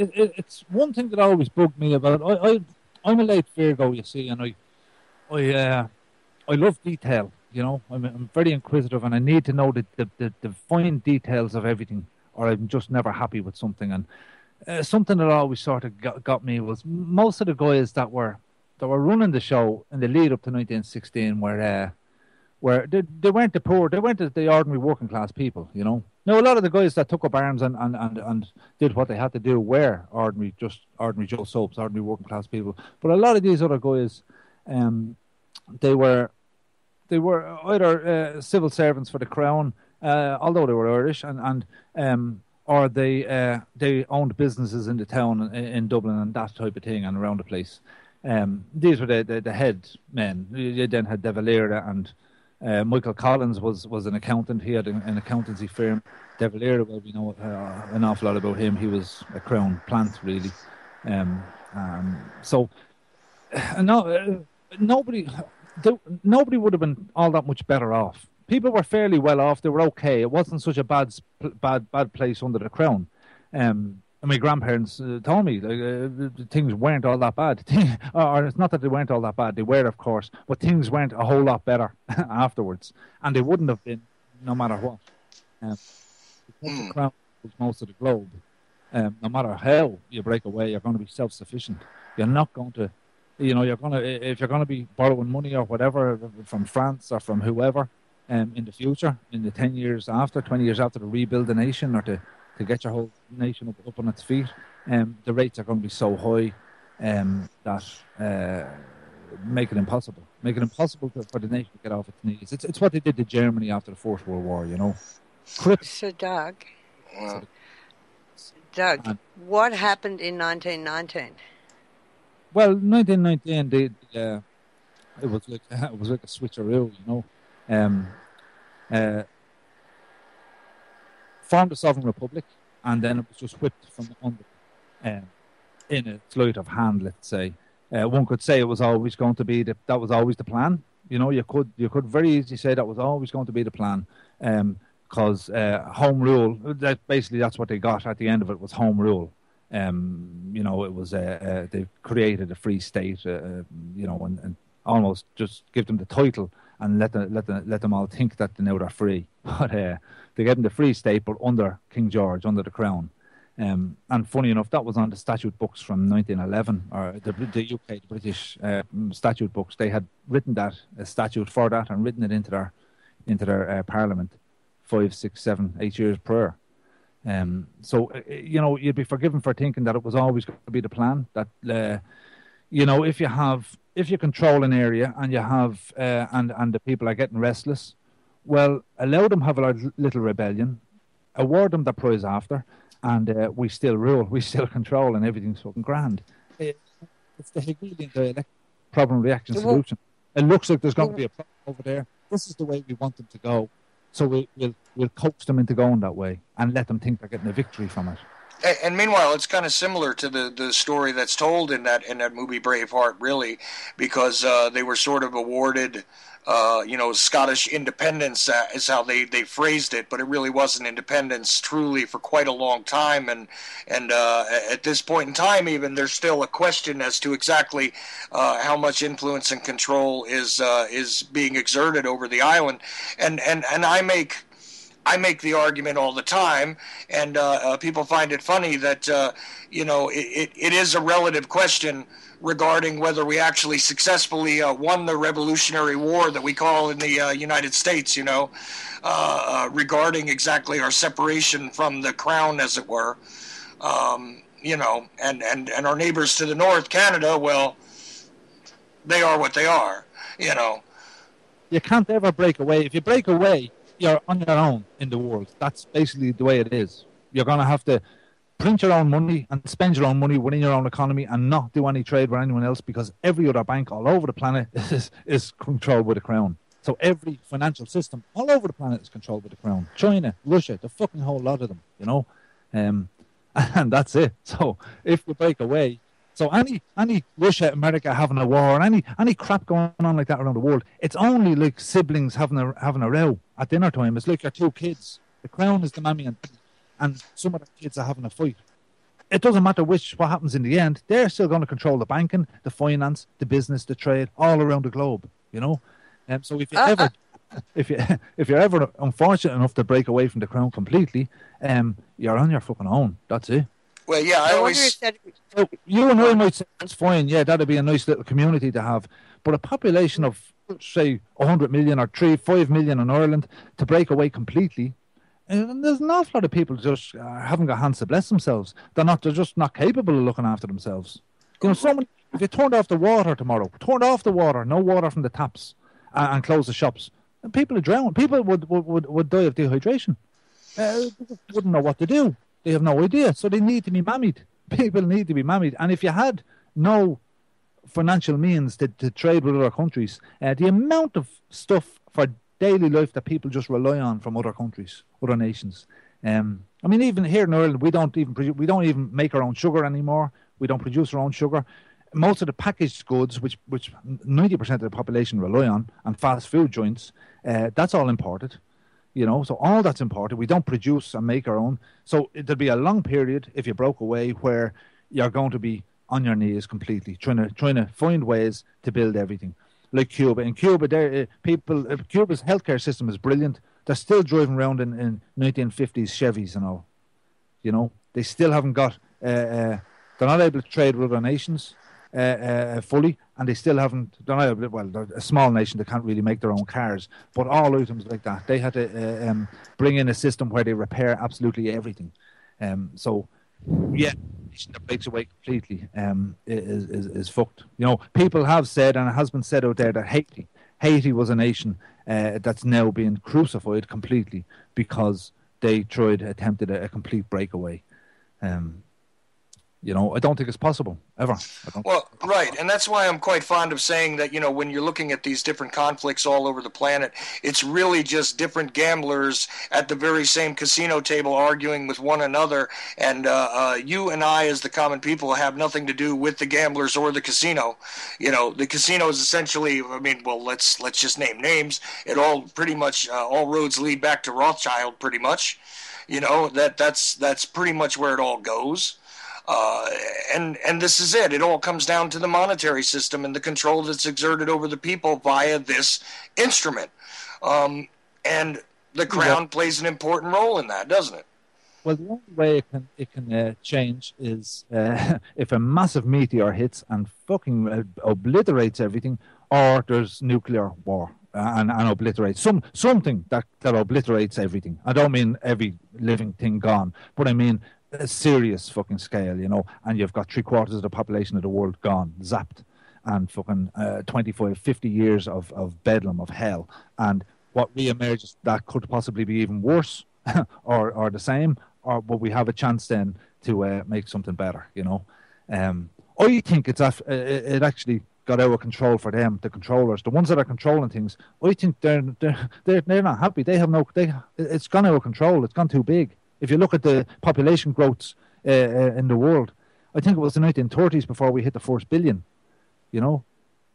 one thing that always bugged me about it. I'm a late Virgo, you see, and I love detail. You know, I'm very inquisitive, and I need to know the fine details of everything, or I'm just never happy with something. And something that always sort of got me was most of the guys that were running the show in the lead up to 1916 where they weren't the poor, they weren't the ordinary working class people. You know, now a lot of the guys that took up arms and did what they had to do were ordinary Joe Soaps, ordinary working class people. But a lot of these other guys, they were either civil servants for the crown, although they were Irish, or they owned businesses in the town in Dublin and that type of thing and around the place. These were the head men. You then had De Valera, and Michael Collins was an accountant. He had an accountancy firm. De Valera, well, we know an awful lot about him. He was a crown plant, really. Nobody would have been all that much better off. People were fairly well off. They were okay. It wasn't such a bad place under the crown. And my grandparents told me things weren't all that bad. Or it's not that they weren't all that bad. They were, of course, but things weren't a whole lot better afterwards. And they wouldn't have been, no matter what. Because the crown was most of the globe. No matter how you break away, you're going to be self-sufficient. You're not going to, if you're going to be borrowing money or whatever from France or from whoever in the future, in the 10 years after, 20 years after, to rebuild the nation or to get your whole nation up on its feet, the rates are going to be so high that make it impossible. Make it impossible for the nation to get off its knees. It's what they did to Germany after the First World War, you know. So, Doug, what happened in 1919? Well, 1919, it was like a switcheroo, you know. Formed a sovereign republic, and then it was just whipped from under in a sleight of hand, let's say. One could say it was always going to be that was always the plan. You know, you could very easily say that was always going to be the plan, because home rule. That's what they got at the end of it, was home rule. You know, it was they created a free state, you know, and almost just give them the title and let them all think that now they're free. But they gave them the free state, but under King George, under the crown. And funny enough, that was on the statute books from 1911, or the UK, the British statute books. They had written that, a statute for that, and written it into their Parliament 5, 6, 7, 8 years prior. So, you know, you'd be forgiven for thinking that it was always going to be the plan, that, you know, if you control an area and you have, and the people are getting restless, well, allow them have a little rebellion, award them the prize after, and we still rule, we still control, and everything's fucking grand. It's the Hegelian dialectic, problem, reaction, solution. It looks like there's going to be a problem over there. This is the way we want them to go. So we'll coax them into going that way and let them think they're getting a victory from it. And meanwhile, it's kind of similar to the story that's told in that movie Braveheart, really, because they were sort of awarded, you know, Scottish independence is how they phrased it, but it really wasn't independence truly for quite a long time. And at this point in time, even, there's still a question as to exactly how much influence and control is being exerted over the island. And I make I make the argument all the time, and people find it funny that, it is a relative question regarding whether we actually successfully won the Revolutionary War that we call in the United States, regarding exactly our separation from the crown, as it were. And our neighbors to the north, Canada, well, they are what they are, You can't ever break away. If you break away, you're on your own in the world. That's basically the way it is. You're going to have to print your own money and spend your own money within your own economy and not do any trade with anyone else, because every other bank all over the planet is controlled by the crown. So every financial system all over the planet is controlled by the crown. China, Russia, the fucking whole lot of them, and that's it. So if you break away, so any Russia, America having a war, any crap going on like that around the world, it's only like siblings having a row at dinner time. It's like your two kids. The crown is the mammy and some of the kids are having a fight. It doesn't matter what happens in the end. They're still going to control the banking, the finance, the business, the trade, all around the globe. So if you're ever unfortunate enough to break away from the crown completely, you're on your fucking own. That's it. Well, yeah, I always... So you and I might say, that's fine, yeah, that'd be a nice little community to have. But a population of, say, 100 million or 5 million in Ireland to break away completely, and there's an awful lot of people just haven't got hands to bless themselves. They're just not capable of looking after themselves. If you turned off the water tomorrow, no water from the taps, and close the shops, and people would drown. People would die of dehydration. Wouldn't know what to do. They have no idea, so they need to be mammied. People need to be mammied. And if you had no financial means to trade with other countries, the amount of stuff for daily life that people just rely on from other countries, other nations. Even here in Ireland, we don't even make our own sugar anymore. We don't produce our own sugar. Most of the packaged goods, which 90% of the population rely on, and fast food joints, that's all imported. So all that's imported. We don't produce and make our own. So there'll be a long period, if you broke away, where you're going to be on your knees completely, trying to find ways to build everything. Like Cuba. In Cuba, Cuba's healthcare system is brilliant. They're still driving around in 1950s Chevys and all. They still haven't got... they're not able to trade with other nations fully, and they still haven't... They're a small nation, they can't really make their own cars, but all items like that, they had to bring in a system where they repair absolutely everything. So, yeah, a nation that breaks away completely is fucked. People have said, and it has been said out there, that Haiti was a nation that's now being crucified completely because they attempted a complete breakaway. I don't think it's possible, ever. Well, right, and that's why I'm quite fond of saying that, when you're looking at these different conflicts all over the planet, it's really just different gamblers at the very same casino table arguing with one another, and you and I, as the common people, have nothing to do with the gamblers or the casino. The casino is essentially, let's just name names. It all pretty much, all roads lead back to Rothschild, pretty much. That's pretty much where it all goes. And this is it. It all comes down to the monetary system and the control that's exerted over the people via this instrument. And the crown plays an important role in that, doesn't it? Well, the only way it can change is if a massive meteor hits and fucking obliterates everything, or there's nuclear war and obliterates something that obliterates everything. I don't mean every living thing gone, but I mean a serious fucking scale, and you've got 3/4 of the population of the world gone, zapped, and fucking 25, 50 years of bedlam, of hell, and what re-emerges that could possibly be even worse or the same, but we have a chance then to make something better, I think it actually got out of control for them, the controllers, the ones that are controlling things. I think they're not happy. It's gone out of control. It's gone too big. If you look at the population growths in the world, I think it was the 1930s before we hit the first billion,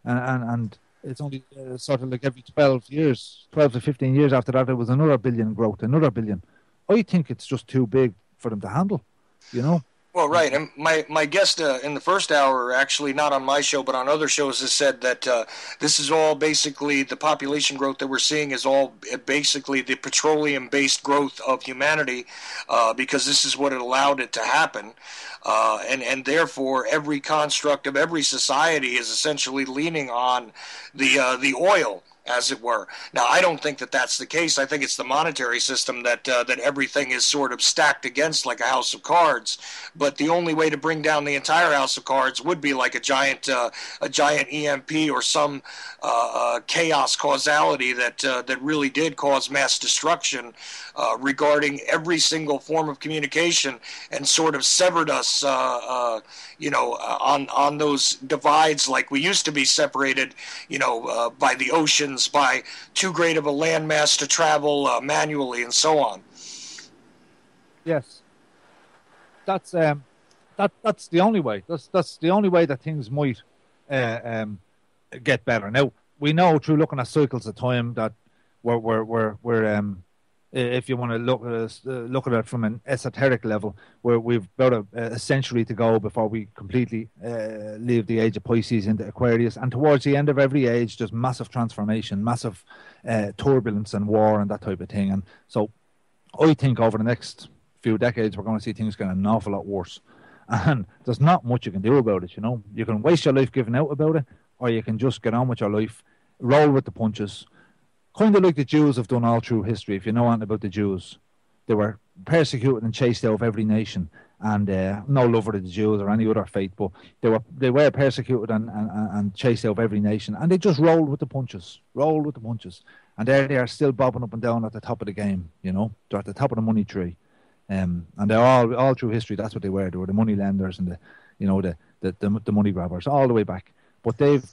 and it's only sort of like every 12 to 15 years after that, there was another billion growth, another billion. I think it's just too big for them to handle, Well, right, and my guest in the first hour, actually not on my show but on other shows, has said that this is all basically the population growth that we're seeing is all basically the petroleum-based growth of humanity, because this is what it allowed it to happen, and therefore every construct of every society is essentially leaning on the oil, as it were. Now, I don't think that that's the case. I think it's the monetary system that everything is sort of stacked against like a house of cards. But the only way to bring down the entire house of cards would be like a giant EMP or some chaos causality that really did cause mass destruction regarding every single form of communication and sort of severed us, on those divides like we used to be separated, by the oceans, by too great of a landmass to travel manually, and so on. Yes, that's the only way. That's the only way that things might get better. Now we know through looking at cycles of time that we're if you want to look at it from an esoteric level, where we've about a century to go before we completely leave the age of Pisces into Aquarius, and towards the end of every age, there's massive transformation, massive turbulence and war and that type of thing. And so, I think over the next few decades, we're going to see things getting an awful lot worse. And there's not much you can do about it. You can waste your life giving out about it, or you can just get on with your life, roll with the punches. Kind of like the Jews have done all through history. If you know anything about the Jews, they were persecuted and chased out of every nation, and no love for the Jews or any other faith, but they were persecuted and chased out of every nation, and they just rolled with the punches, and there they are still bobbing up and down at the top of the game. They're at the top of the money tree, and they're all through history. That's what they were. They were the money lenders and the money grabbers all the way back. But they've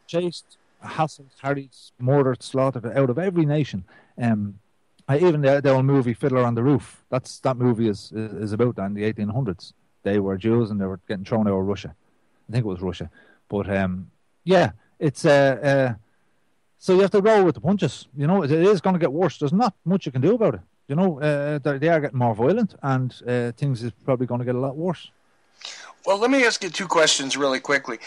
chased, hassled, harried, murdered, slaughtered out of every nation. Even the old movie Fiddler on the Roof, that movie is about that in the 1800s. They were Jews and they were getting thrown out of Russia. I think it was Russia. But it's so you have to roll with the punches. It is going to get worse. There's not much you can do about it. They are getting more violent, and things is probably going to get a lot worse. Well, let me ask you two questions really quickly.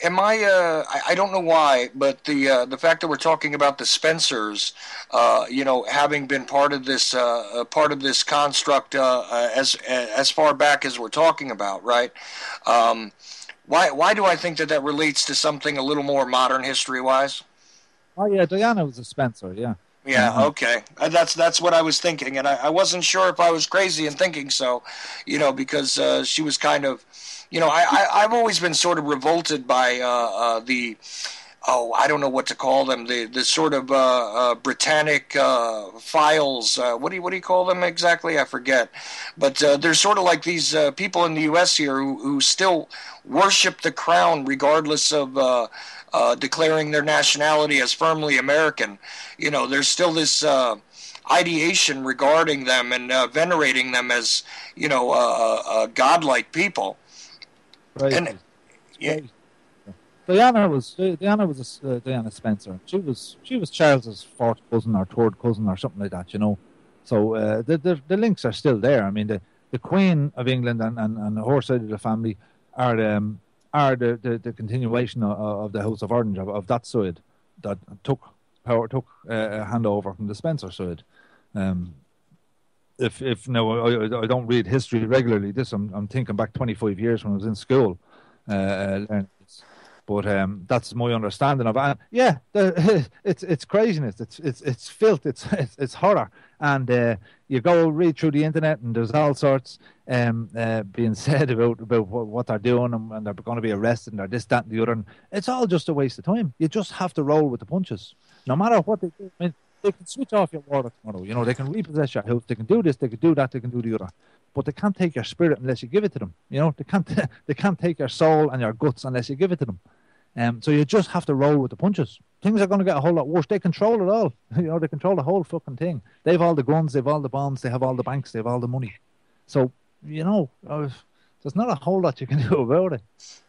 Am I don't know why, but the fact that we're talking about the Spencers, having been part of this construct as far back as we're talking about, right? Why do I think that relates to something a little more modern history-wise? Oh yeah, Diana was a Spencer, yeah. Yeah, okay. That's what I was thinking, and I wasn't sure if I was crazy in thinking so, because she was kind of, I've always been sort of revolted by I don't know what to call them, the sort of Britannic files. What do you call them exactly? I forget. But they're sort of like these people in the U.S. here who still worship the crown regardless of declaring their nationality as firmly American. There's still this ideation regarding them and venerating them as, godlike people. Right. And yeah. Diana Spencer. She was Charles's fourth cousin or third cousin or something like that. So the links are still there. I mean, the Queen of England and her side of the family are the continuation of the House of Orange, of that side that took a handover from the Spencer side. If now I don't read history regularly, I'm thinking back 25 years when I was in school, learning this. But that's my understanding of it. And yeah, it's craziness. It's filth. It's horror. And you go read through the internet, and there's all sorts being said about what they're doing, and they're going to be arrested, and they're this, that, and the other. And it's all just a waste of time. You just have to roll with the punches, no matter what they do. I mean, they can switch off your water tomorrow. They can repossess your house. They can do this. They can do that. They can do the other. But they can't take your spirit unless you give it to them. They can't take your soul and your guts unless you give it to them. So you just have to roll with the punches. Things are going to get a whole lot worse. They control it all. They control the whole fucking thing. They have all the guns. They have all the bombs. They have all the banks. They have all the money. So there's there's not a whole lot you can do about it.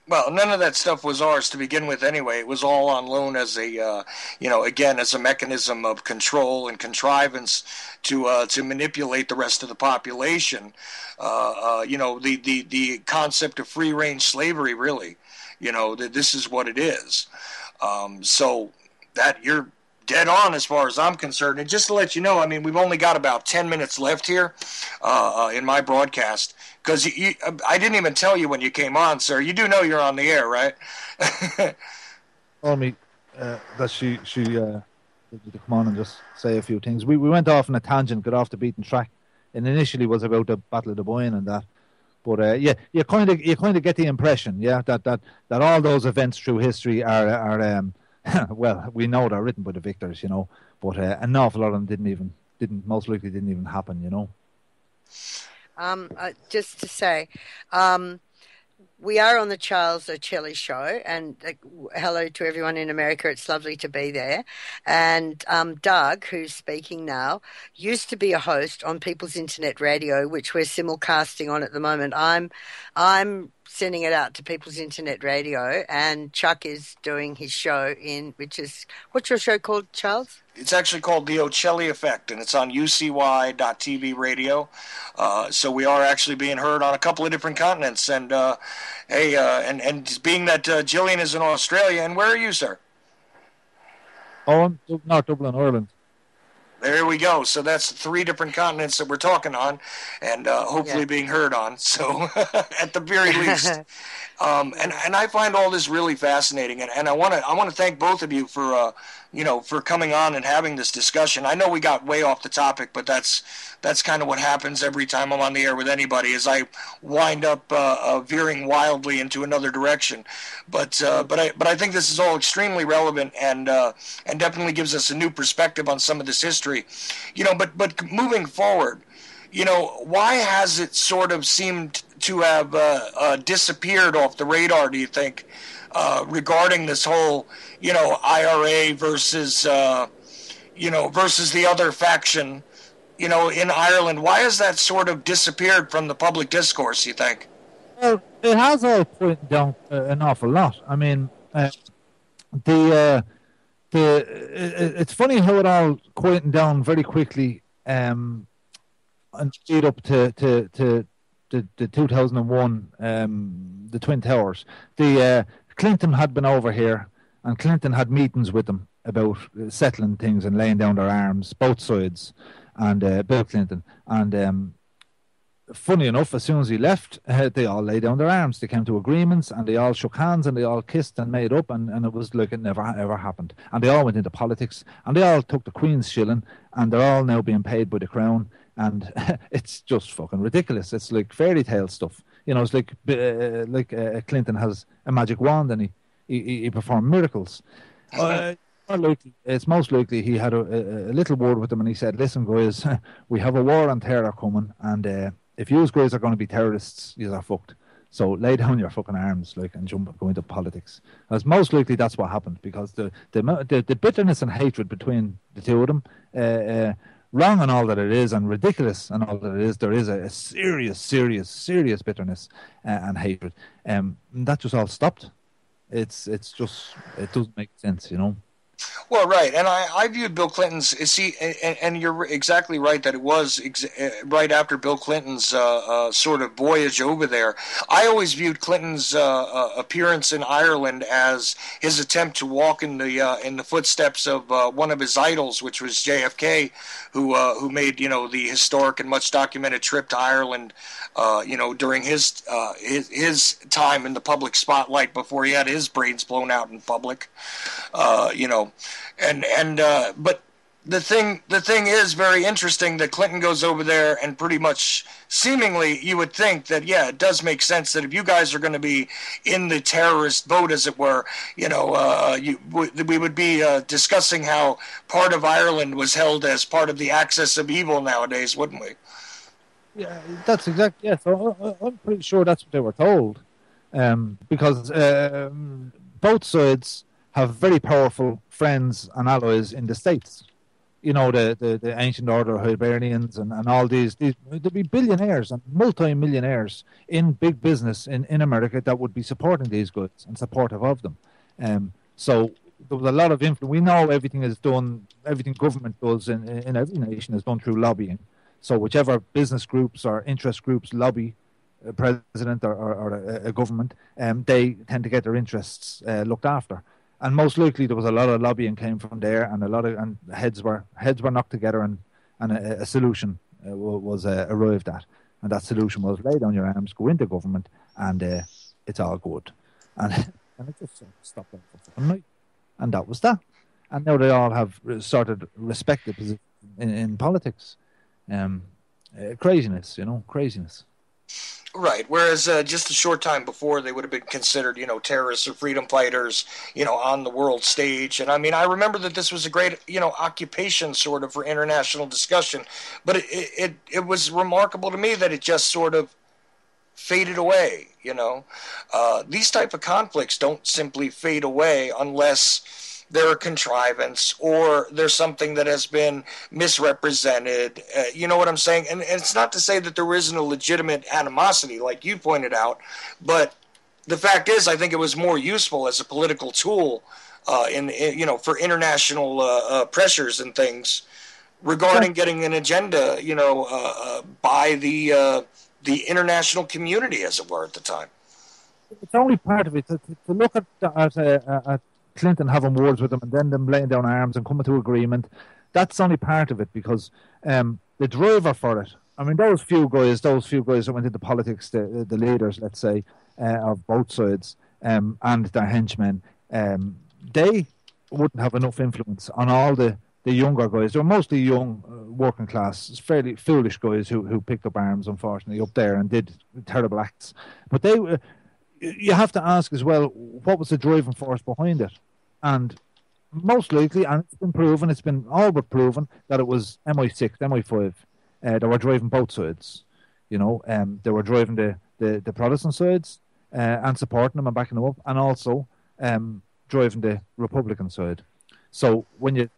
Well, none of that stuff was ours to begin with anyway. It was all on loan as a, again, as a mechanism of control and contrivance to manipulate the rest of the population. The concept of free-range slavery, really, this is what it is. So that you're dead on as far as I'm concerned. And just to let you know, I mean, we've only got about 10 minutes left here in my broadcast. Because I didn't even tell you when you came on, sir. You do know you're on the air, right? Told me that she to come on and just say a few things. We went off on a tangent, got off the beaten track, and initially was about the Battle of the Boyne and that. But you kind of get the impression, that all those events through history are well, we know they're written by the victors, but an awful lot of them most likely didn't even happen, Just to say, we are on the Charles Ochelli show, and hello to everyone in America. It's lovely to be there. And Doug, who's speaking now, used to be a host on People's Internet Radio, which we're simulcasting on at the moment. I'm sending it out to People's Internet Radio, and Chuck is doing his show what's your show called, Charles? It's actually called the Ochelli Effect, and it's on UCY.TV radio. So we are actually being heard on a couple of different continents. And and being that Gillian is in Australia, and where are you, sir? Oh, I'm not Dublin, Ireland. There we go. So that's 3 different continents that we're talking on, and hopefully being heard on. So at the very least, and I find all this really fascinating, and I want to thank both of you for for coming on and having this discussion. I know we got way off the topic, but that's kind of what happens every time I'm on the air with anybody, is I wind up veering wildly into another direction. But I think this is all extremely relevant and definitely gives us a new perspective on some of this history. But moving forward, why has it sort of seemed to have disappeared off the radar, do you think, regarding this whole IRA versus versus the other faction in Ireland? Why has that sort of disappeared from the public discourse, you think? Well, it has all pointed down an awful lot. I mean, it's funny how it all quieted down very quickly and lead up to the 2001, the Twin Towers. Clinton had been over here, and Clinton had meetings with them about settling things and laying down their arms, both sides, and Bill Clinton. And funny enough, as soon as he left, they all laid down their arms. They came to agreements, and they all shook hands, and they all kissed and made up, and it was like it never ever happened. And they all went into politics, and they all took the Queen's shilling, and they're all now being paid by the Crown. And it's just fucking ridiculous. It's like fairy tale stuff. It's like Clinton has a magic wand and he performed miracles. It's most likely he had a little word with them, and he said, "Listen, guys, we have a war on terror coming, and if you guys are going to be terrorists, you are fucked. So lay down your fucking arms, and go into politics." As most likely that's what happened, because the bitterness and hatred between the two of them, wrong and all that it is, and ridiculous and all that it is, there is a serious bitterness and hatred. That just all stopped. It doesn't make sense, Well, right, and I viewed Bill Clinton's, and you're exactly right that it was right after Bill Clinton's sort of voyage over there. I always viewed Clinton's appearance in Ireland as his attempt to walk in the footsteps of one of his idols, which was JFK, who made the historic and much documented trip to Ireland, during his time in the public spotlight before he had his brains blown out in public, but the thing is very interesting that Clinton goes over there, and pretty much seemingly you would think that, it does make sense that if you guys are going to be in the terrorist boat, as it were, we would be discussing how part of Ireland was held as part of the axis of evil nowadays, wouldn't we? Yeah, that's exactly. Yeah, so I'm pretty sure that's what they were told, because both sides have very powerful friends and allies in the States. the ancient order of Hibernians and all these there'd be billionaires and multi-millionaires in big business in America that would be supporting these goods and supportive of them. So there was a lot of influence. We know everything government does in every nation is done through lobbying. So whichever business groups or interest groups lobby a president or a government, they tend to get their interests looked after. And most likely there was a lot of lobbying came from there, and heads were knocked together, and a solution was arrived at. And that solution was lay down your arms, go into government, and it's all good. And it just stopped there for one night. And that was that. And now they all have started respected positions in politics. Craziness, craziness. Right. Whereas just a short time before, they would have been considered, terrorists or freedom fighters, on the world stage. And I mean, I remember that this was a great, occupation sort of for international discussion. But it was remarkable to me that it just sort of faded away. These type of conflicts don't simply fade away unless they're a contrivance or there's something that has been misrepresented. You know what I'm saying? And it's not to say that there isn't a legitimate animosity, like you pointed out, but the fact is, I think it was more useful as a political tool for international pressures and things regarding getting an agenda, by the international community, as it were, at the time. It's only part of it. To look at Clinton having wars with them and then them laying down arms and coming to agreement, that's only part of it, because the driver for it, I mean, those few guys that went into politics, the leaders, let's say, of both sides, and their henchmen, they wouldn't have enough influence on all the younger guys. They were mostly young, working class, fairly foolish guys who picked up arms, unfortunately, up there and did terrible acts. But you have to ask as well, what was the driving force behind it? And most likely, and it's been all but proven, that it was MI6, MI5 that were driving both sides. They were driving the Protestant sides and supporting them and backing them up, and also driving the Republican side. So when you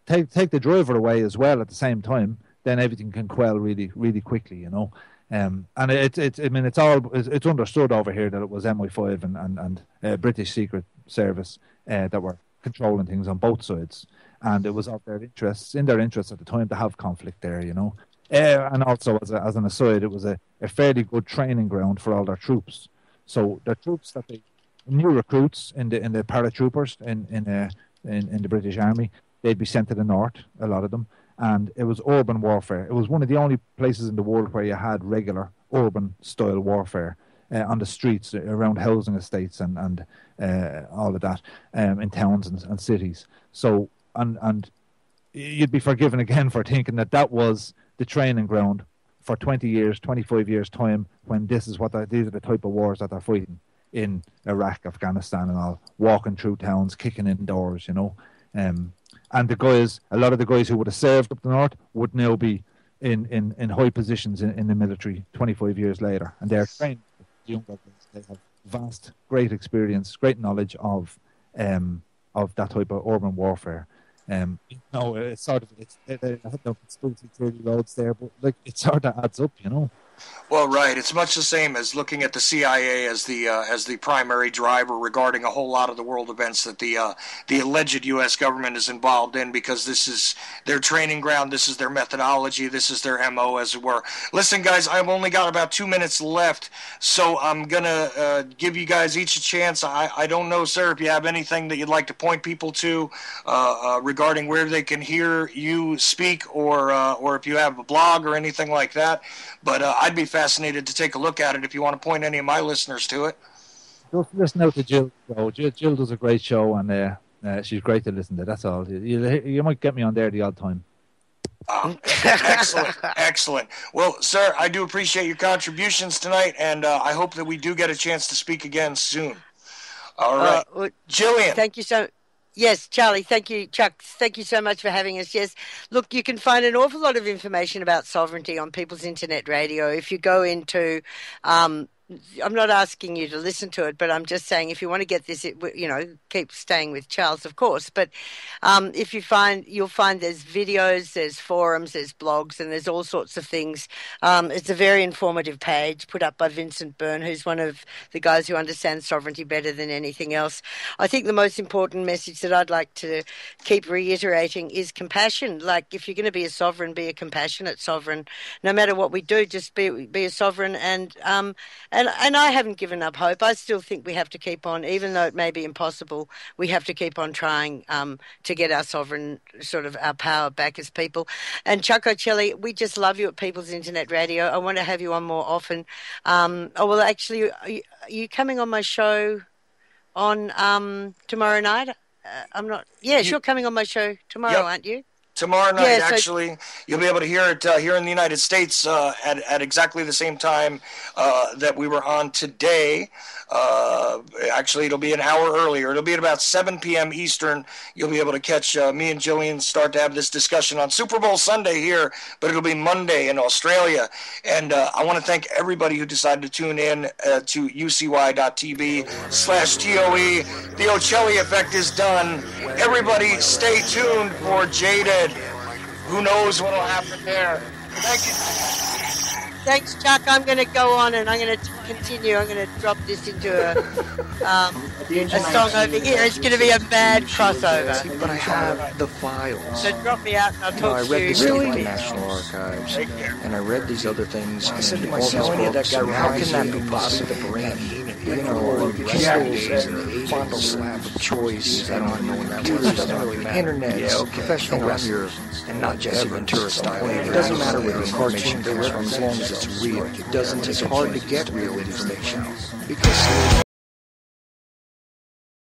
take the driver away as well at the same time, then everything can quell really, really quickly, and it's understood over here that it was MI5 and British Secret Service that were controlling things on both sides, and it was in their interests at the time to have conflict there, and also as an aside, it was a fairly good training ground for all their troops. So the troops new recruits in the paratroopers in the British Army, they'd be sent to the north, a lot of them. And it was urban warfare. It was one of the only places in the world where you had regular urban-style warfare on the streets around housing estates and all of that in towns and cities. So, and you'd be forgiven again for thinking that was the training ground for 20 years, 25 years' time, when these are the type of wars that they're fighting in Iraq, Afghanistan and all, walking through towns, kicking in doors, and a lot of the guys who would have served up the north would now be in high positions in the military 25 years later. And they're trained, young guys. They have vast, great experience, great knowledge of that type of urban warfare. It's sort of, I have no conspiracy theory loads there, but it sort of adds up, Well, right. It's much the same as looking at the CIA as the primary driver regarding a whole lot of the world events that the alleged U.S. government is involved in, because this is their training ground, this is their methodology, this is their MO, as it were. Listen, guys, I've only got about 2 minutes left, so I'm gonna give you guys each a chance. I don't know, sir, if you have anything that you'd like to point people to regarding where they can hear you speak, or if you have a blog or anything like that. But I'd be fascinated to take a look at it if you want to point any of my listeners to it. Just listen out to Jill. Jill does a great show, and she's great to listen to. That's all. You might get me on there the odd time. Excellent. Well, sir, I do appreciate your contributions tonight, and I hope that we do get a chance to speak again soon. All right. Jillian. Thank you so much. Yes, Charlie, thank you. Chuck, thank you so much for having us. Yes, look, you can find an awful lot of information about sovereignty on People's Internet Radio. If you go into I'm not asking you to listen to it, but I'm just saying if you want to get this, keep staying with Charles, of course. But if you'll find there's videos, there's forums, there's blogs, and there's all sorts of things. It's a very informative page put up by Vincent Byrne, who's one of the guys who understands sovereignty better than anything else. I think the most important message that I'd like to keep reiterating is compassion. Like, if you're going to be a sovereign, be a compassionate sovereign. No matter what we do, just be a sovereign. And I haven't given up hope. I still think we have to keep on, even though it may be impossible. We have to keep on trying to get our sovereign, sort of our power back as people. And Chuck Ochelli, we just love you at People's Internet Radio. I want to have you on more often. Actually, are you coming on my show on tomorrow night? I'm not. Yes, you're coming on my show tomorrow, aren't you? Tomorrow night, actually, you'll be able to hear it here in the United States at exactly the same time that we were on today. Actually, it'll be an hour earlier. It'll be at about 7 p.m. Eastern. You'll be able to catch me and Jillian start to have this discussion on Super Bowl Sunday here, but it'll be Monday in Australia. And I want to thank everybody who decided to tune in to ucy.tv/TOE. The Ochelli Effect is done. Everybody stay tuned for Jaded. Who knows what will happen there. Thank you. Thanks, Chuck. I'm going to go on and I'm going to continue. I'm going to drop this into a song over here. It's going to be a bad crossover. But I have the files. So drop me out and I'll talk I to read you. the stuff in the National Archives, and I read these other things. I said to myself, how can that be possible? The brain, pistols and fondle slab of choice, and internet, professional wrestlers, and not Jesse Ventura style. It doesn't matter whether the cartoon comes from, as long as it's real. It doesn't. It's hard to get real information because